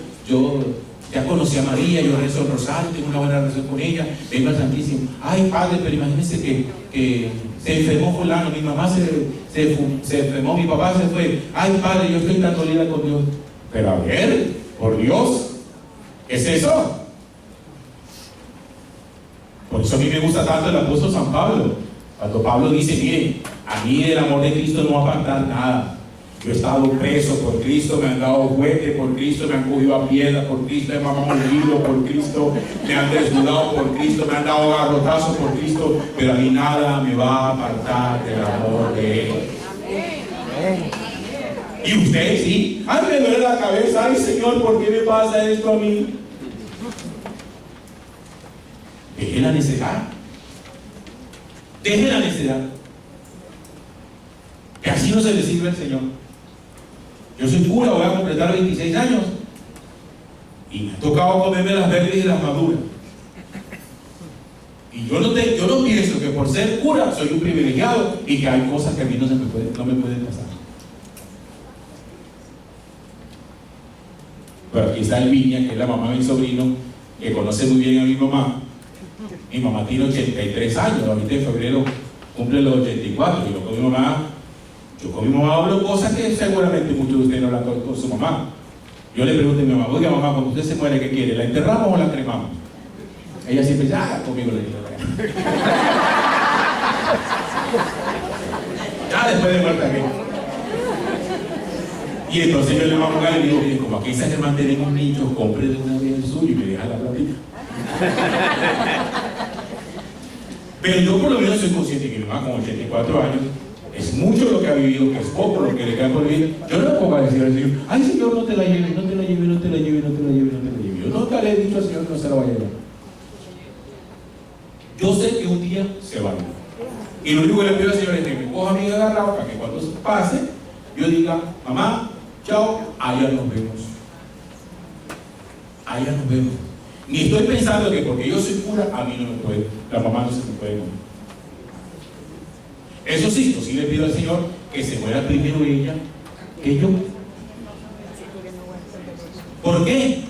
ya conocí a María, yo rezo el rosario, tengo una buena relación con ella, vengo al Santísimo. Ay, Padre, pero imagínense que se enfermó fulano, mi mamá se enfermó, mi papá se fue. Ay, Padre, yo estoy tan dolida con Dios. Pero a ver, por Dios, ¿qué es eso? Por eso a mí me gusta tanto el apóstol San Pablo. Cuando Pablo dice, miren, a mí el amor de Cristo no va a apartar nada. Yo he estado preso por Cristo, me han dado juguete por Cristo, me han cogido a piedra por Cristo, me han molido por Cristo, me han desnudado por Cristo, me han dado garrotazos por Cristo, pero a mí nada me va a apartar del amor de Él. Y usted sí, ay, me duele la cabeza, ay Señor, ¿por qué me pasa esto a mí? Deje la necedad. Deje la necedad. Que así no se le sirve al Señor. Yo soy cura, voy a completar 26 años y me ha tocado comerme las verdes y las maduras. Y yo no pienso que por ser cura soy un privilegiado y que hay cosas que a mí no me pueden pasar. Pero aquí está el Viña, que es la mamá de mi sobrino, que conoce muy bien a mi mamá. Mi mamá tiene 83 años, ahorita en febrero cumple los 84. Yo con mi mamá hablo cosas que seguramente muchos de ustedes no hablan con su mamá. Yo le pregunto a mi mamá, oiga mamá, cuando usted se muere, ¿qué quiere? ¿La enterramos o la cremamos? Ella siempre dice, conmigo le digo. Ya después de muerta aquí. Y entonces yo le voy a jugar y le digo, como aquí se mantenemos nichos, compre de una vez el suyo y me deja la platita. Pero yo por lo menos soy consciente que mi mamá con 84 años es mucho lo que ha vivido, que es poco lo que le queda por vivir. Yo no le puedo decir al Señor, ay Señor, no te la lleves, no te la lleves, no te la lleves, no te la lleves, no te la lleves. Yo nunca le he dicho al Señor que no se la vaya a llevar. Yo sé que un día se va a ir. Y lo único que le pido al Señor es que me coja mi agarrado para que cuando pase, yo diga, mamá, chao, allá nos vemos. Allá nos vemos. Ni estoy pensando que porque yo soy pura, a mí no me puede, la mamá no se me puede morir. Eso sí, yo sí le pido al Señor que se muera primero ella que yo. ¿Por qué?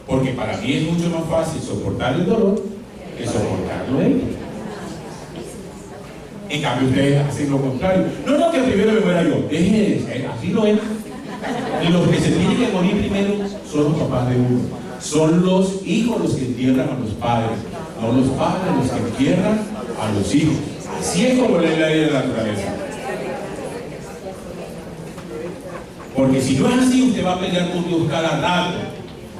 Porque para mí es mucho más fácil soportar el dolor que soportarlo ella. En cambio ustedes hacen lo contrario. No, que primero me muera yo. Así lo es. Y los que se tienen que morir primero son los papás de uno. Son los hijos los que entierran a los padres, no los padres los que entierran a los hijos. Así es como es la ley de la naturaleza. Porque si no es así, usted va a pelear con Dios cada rato,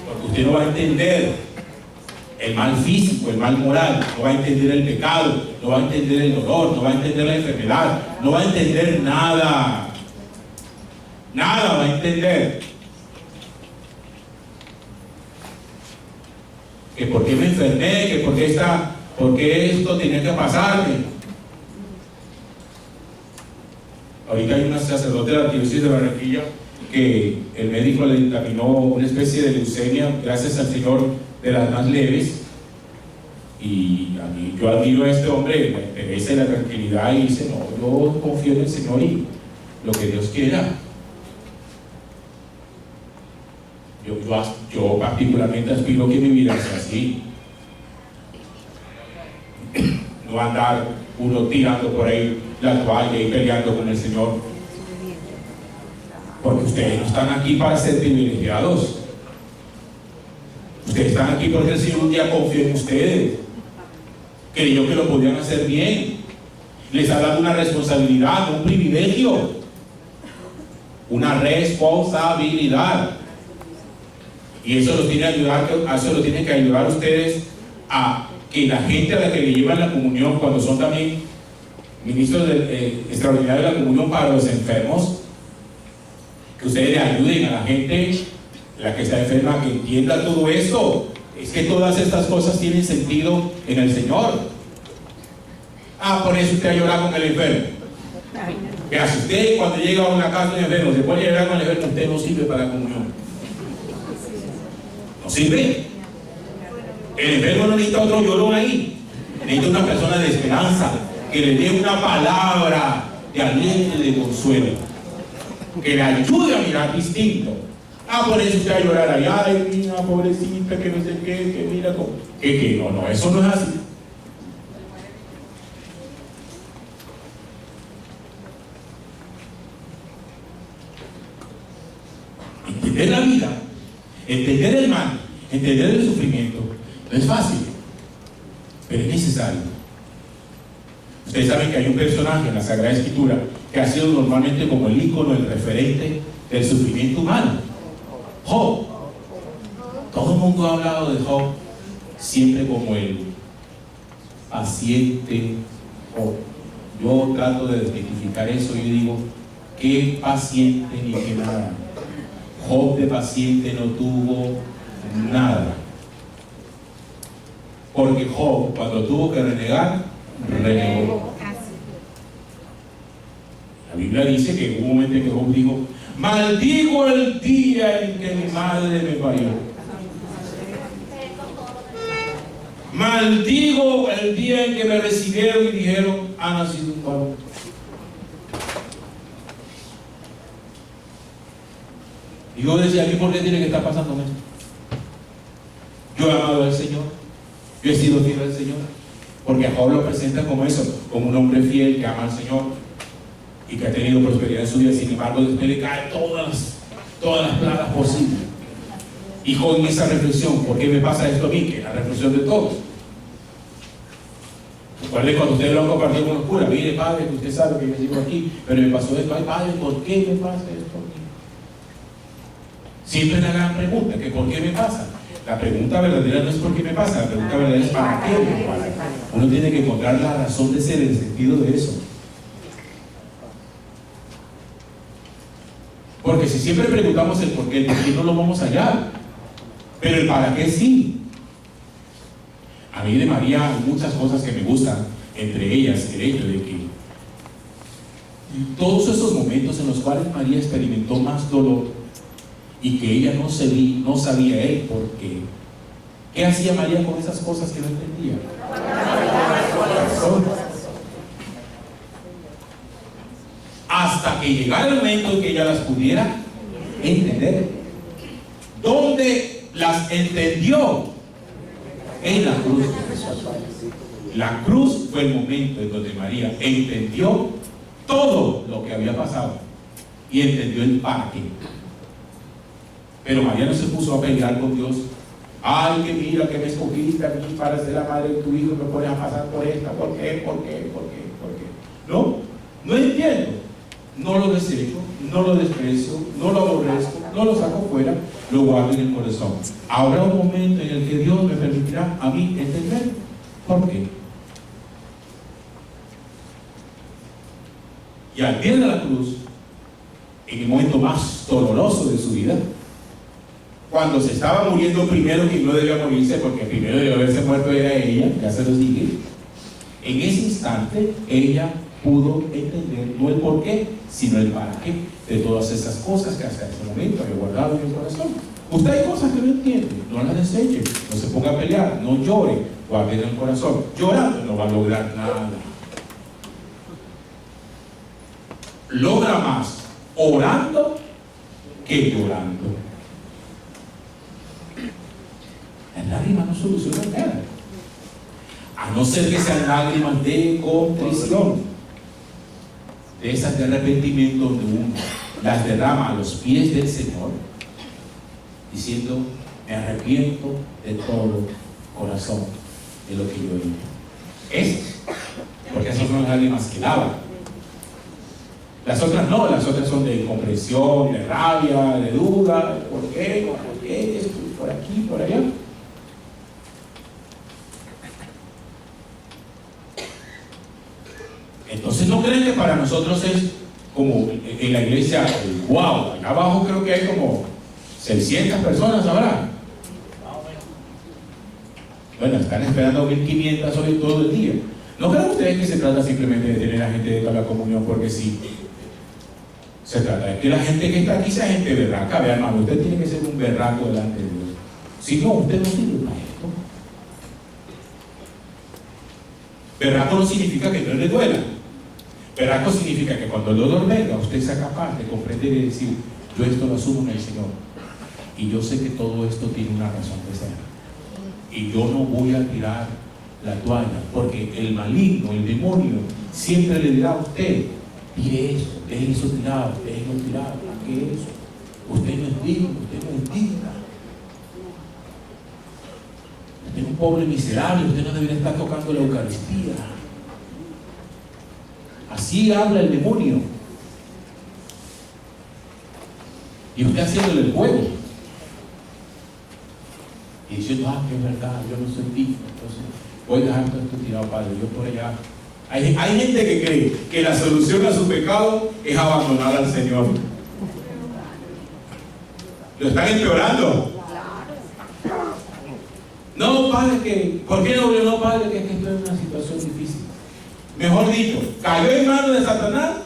porque usted no va a entender el mal físico, el mal moral, no va a entender el pecado, no va a entender el dolor, no va a entender la enfermedad, no va a entender nada. Nada va a entender. Que por qué me enfermé, que por qué esto tenía que pasarme. Ahorita hay una sacerdote de la Arquidiócesis de Barranquilla que el médico le dictaminó una especie de leucemia, gracias al Señor, de las más leves. Y a mí, yo admiro a este hombre, me merece la tranquilidad y dice, no, yo confío en el Señor y lo que Dios quiera. Yo particularmente aspiro que mi vida sea así. No andar uno tirando por ahí la toalla y peleando con el Señor. Porque ustedes no están aquí para ser privilegiados. Ustedes están aquí porque el Señor un día confió en ustedes. Creyó que lo podían hacer bien. Les ha dado una responsabilidad, un privilegio. Una responsabilidad. Y eso los tiene que ayudar a ustedes a que la gente a la que le llevan la comunión, cuando son también ministros extraordinarios de la comunión para los enfermos, que ustedes le ayuden a la gente, la que está enferma, que entienda todo esto. Es que todas estas cosas tienen sentido en el Señor. Por eso usted ha llorado con el enfermo. Que si usted cuando llega a una casa de enfermo se puede llorar con el enfermo, usted no sirve para la comunión. No sirve. El enfermo no necesita otro llorón ahí. Necesita una persona de esperanza que le dé una palabra de aliento y de consuelo, que le ayude a mirar distinto. Por eso usted va a llorar ahí, ay mira, pobrecita, que no sé qué, que mira cómo. No, eso no es así. Entender la vida, entender el mal, entender el sufrimiento, no es fácil, pero es necesario. Ustedes saben que hay un personaje en la Sagrada Escritura que ha sido normalmente como el ícono, el referente del sufrimiento humano: Job. Todo el mundo ha hablado de Job siempre como el paciente Job. Yo trato de identificar eso y digo, qué paciente ni qué nada. Job de paciente no tuvo nada. Porque Job, cuando tuvo que renegar, renegó. La Biblia dice que hubo un momento en que Job dijo: maldigo el día en que mi madre me parió. Maldigo el día en que me recibieron y dijeron: ha nacido un varón. Y yo decía: ¿a mí por qué tiene que estar pasando esto? Yo he amado al Señor, yo he sido fiel al Señor. Porque a Job lo presenta como eso, como un hombre fiel que ama al Señor y que ha tenido prosperidad en su vida. Sin embargo, después le caen todas las plagas posibles. Y Job en esa reflexión, ¿por qué me pasa esto a mí? Que es la reflexión de todos. Recuerde cuando ustedes lo han compartido con los curas: mire, padre, que usted sabe que yo sigo aquí, pero me pasó esto. Ay, padre, ¿por qué me pasa esto a mí? Siempre es la gran pregunta, que ¿por qué me pasa? La pregunta verdadera no es por qué me pasa, la pregunta verdadera es ¿para qué me pasa? Uno tiene que encontrar la razón de ser, el sentido de eso. Porque si siempre preguntamos el por qué no lo vamos a hallar. Pero el para qué sí. A mí de María hay muchas cosas que me gustan, entre ellas el hecho de que todos esos momentos en los cuales María experimentó más dolor y que ella no sabía él por qué. ¿Qué hacía María con esas cosas que no entendía? Hasta que llegara el momento en que ella las pudiera entender. ¿Dónde las entendió? En la cruz de Jesús. La cruz fue el momento en donde María entendió todo lo que había pasado y entendió el para qué. Pero María no se puso a pelear con Dios. Ay, que mira, que me escogiste a mí para ser la madre de tu hijo y me pones a pasar por esta. ¿Por qué? No, no entiendo. No lo desecho, no lo desprecio, no lo aborrezco, no lo saco fuera, lo guardo en el corazón. Habrá un momento en el que Dios me permitirá a mí entender por qué. Y al pie de la cruz, en el momento más doloroso de su vida, cuando se estaba muriendo primero, que no debía morirse, porque primero debía haberse muerto era ella, ya se lo dije, en ese instante ella pudo entender no el por qué, sino el para qué de todas esas cosas que hasta ese momento había guardado en el corazón. Usted hay cosas que no entiende, no las deseche, no se ponga a pelear, no llore, guarde en el corazón. Llorando no va a lograr nada. Logra más orando que llorando. Las lágrimas no solucionan nada, a no ser que sean lágrimas de contrición, de esas de arrepentimiento, donde uno las derrama a los pies del Señor, diciendo: me arrepiento de todo corazón de lo que yo he hecho. Esas, porque esas son las lágrimas que lavan. Las otras no, las otras son de incomprensión, de rabia, de duda, ¿por qué? Esto, por aquí, por allá. Entonces no creen que para nosotros es como en la iglesia, wow, acá abajo creo que hay como 600 personas, ¿habrá? Bueno, están esperando 1500 hoy todo el día. ¿No creen ustedes que se trata simplemente de tener a gente de la comunión porque sí? Se trata de que la gente que está aquí sea gente berraca. Vean, hermano, usted tiene que ser un berraco delante de Dios. Si no, usted no sirve para esto. Berraco no significa que no le duela. Berraco significa que cuando el dolor venga, usted sea capaz de comprender y decir: yo esto lo asumo en el Señor, y yo sé que todo esto tiene una razón de ser, y yo no voy a tirar la toalla, porque el maligno, el demonio, siempre le dirá a usted: tire eso, deje eso tirado, déjelo tirado, ¿para qué eso? Usted no es digno, usted no es digna, usted es un pobre miserable, usted no debería estar tocando la Eucaristía. Así habla el demonio. Y usted haciéndole el juego. Y diciendo: ah, que es verdad, yo no soy digno, entonces voy a dejar todo esto tirado, Padre, yo por allá. Hay gente que cree que la solución a su pecado es abandonar al Señor. Lo están empeorando. No, Padre, ¿por qué no, Padre? Que es que estoy en una situación difícil. Mejor dicho, cayó en manos de Satanás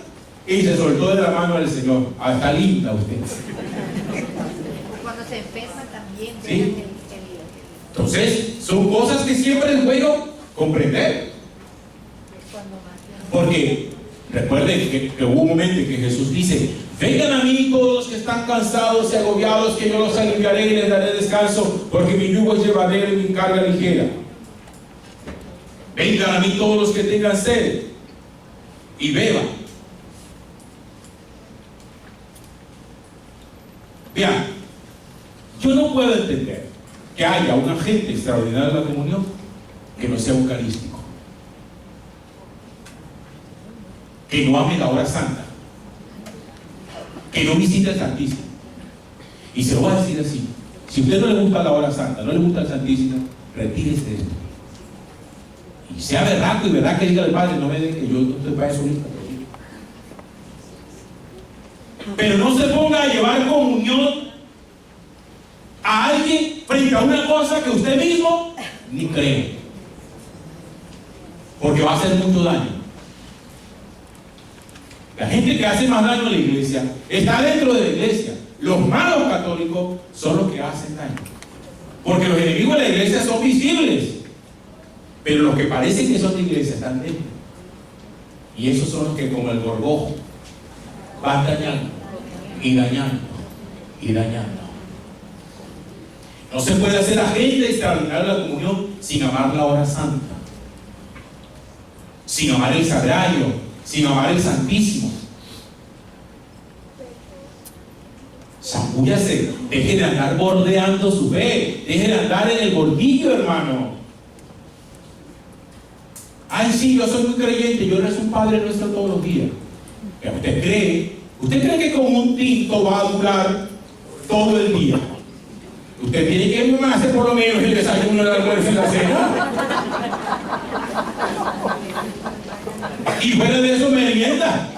y se soltó de la mano del Señor. Está linda usted. Cuando se enferma también. ¿Sí? Entonces, son cosas que siempre es bueno comprender. Porque recuerden que hubo un momento en que Jesús dice: vengan a mí todos los que están cansados y agobiados, que yo los aliviaré y les daré descanso, porque mi yugo es llevadero y mi carga ligera. Vengan a mí todos los que tengan sed y beban. Vean, yo no puedo entender que haya un agente extraordinario de la comunión que no sea eucarístico, que no ame la hora santa, que no visite el Santísimo. Y se lo voy a decir así: si a usted no le gusta la hora santa, no le gusta el Santísimo, retírese de esto. Y sea berraco y verdad que diga al Padre: no me deje, que yo no estoy para eso ahorita. Pero no se ponga a llevar comunión a alguien frente a una cosa que usted mismo ni cree, porque va a hacer mucho daño. La gente que hace más daño a la iglesia está dentro de la iglesia. Los malos católicos son los que hacen daño, porque los enemigos de la iglesia son visibles, pero los que parecen que son de iglesia están dentro, y esos son los que, como el gorgojo, van dañando y dañando y dañando. No se puede hacer agente extraordinario de la comunión sin amar la hora santa, sin amar el sagrario, sin amar el Santísimo. Zambúllase, deje de andar bordeando su fe, deje de andar en el bordillo, hermano. Ay, sí, yo soy muy creyente, yo rezo un Padre Nuestro todos los días. Pero ¿usted cree que con un tinto va a durar todo el día? Usted tiene que hacer por lo menos el desayuno, el almuerzo y la cena. Y fuera de eso, merienda.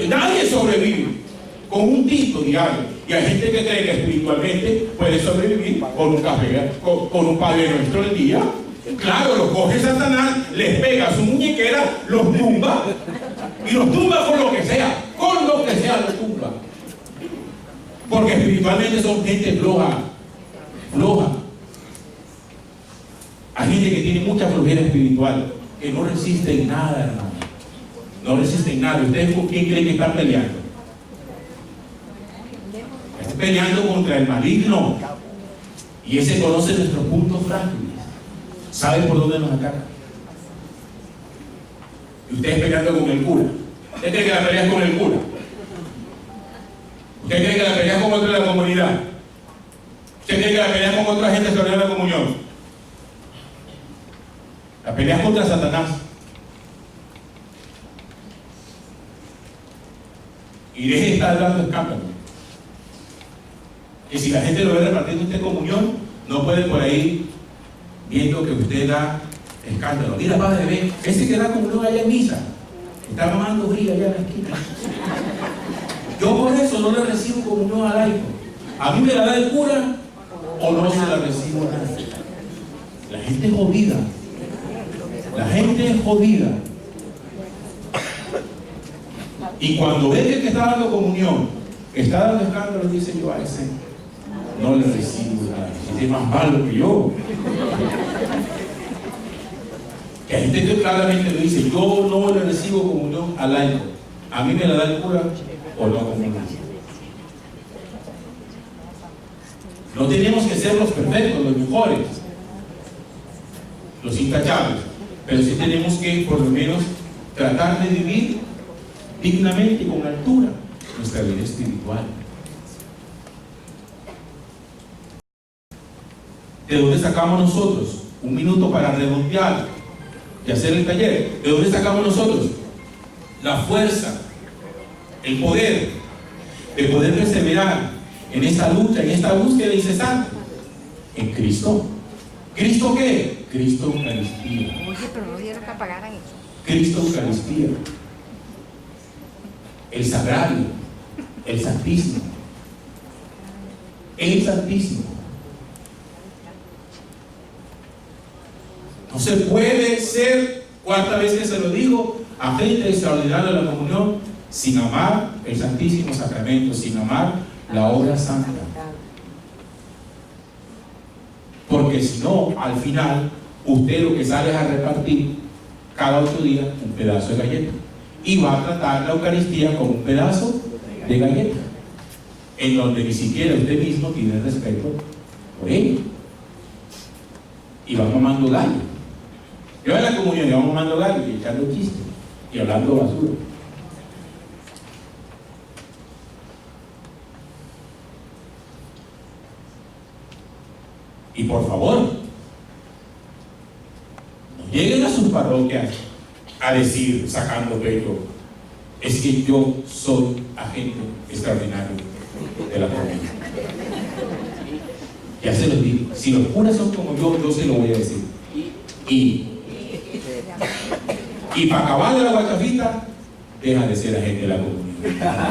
Nadie sobrevive con un tinto diario. Y hay gente que cree que espiritualmente puede sobrevivir con un café, con un Padre Nuestro al día. Claro, los coge Satanás, les pega su muñequera, los tumba, y los tumba con lo que sea los tumba. Porque espiritualmente son gente floja. Hay gente que tiene mucha flojera espiritual, que no resisten nada, hermano. No resisten nada. ¿Ustedes con quién creen que están peleando? Están peleando contra el maligno. Y ese conoce nuestros puntos frágiles. Sabe por dónde nos ataca. Y ustedes peleando con el cura. ¿Usted cree que la pelea es con el cura? ¿Usted cree que la pelea es con otro de la comunidad? ¿Usted cree que la pelea es con otra gente sobre la comunión? La pelea es contra Satanás. Y deje de estar dando escándalo. Que si la gente lo ve repartiendo usted comunión, no puede por ahí viendo que usted da escándalo. Mira, padre, ve, ese que da comunión allá en misa está mamando brilla allá en la esquina. Yo por eso no le recibo comunión al laico. A mí me la da el cura o no se la recibo a nadie. La gente es jodida. La gente es jodida. Y cuando ve que el que está dando comunión está dando escándalo, dice: yo a ese no le recibo nada. Ese es más malo que yo. Que hay gente que claramente le dice: yo no le recibo comunión al laico. A mí me la da el cura o no comunión. No tenemos que ser los perfectos, los mejores, los intachables, pero sí tenemos que por lo menos tratar de vivir dignamente y con altura nuestra vida espiritual. ¿De dónde sacamos nosotros? Un minuto para redondear y hacer el taller. ¿De dónde sacamos nosotros la fuerza, el poder de poder perseverar en esta lucha, en esta búsqueda incesante? En Cristo. ¿Cristo qué? Cristo Eucaristía. Oye, pero no dieron que apagaran eso. Cristo Eucaristía. El sagrario, el Santísimo. El Santísimo. No se puede ser, cuarta vez que se lo digo, agente extraordinario de la comunión sin amar el Santísimo Sacramento, sin amar la obra santa. Porque si no, al final, usted lo que sale es a repartir cada 8 días un pedazo de galleta. Y va a tratar la Eucaristía como un pedazo de galleta, en donde ni siquiera usted mismo tiene respeto por ello. y van mamando gallo. Yo en la comunión iba mamando gallo y echando chistes y hablando basura. Y por favor, no lleguen a sus parroquias a decir, sacando pecho, es que yo soy agente extraordinario de la comunidad. Ya se los digo, si los curas son como yo se lo voy a decir. Y para acabar de la guachafita, deja de ser agente de la comunidad.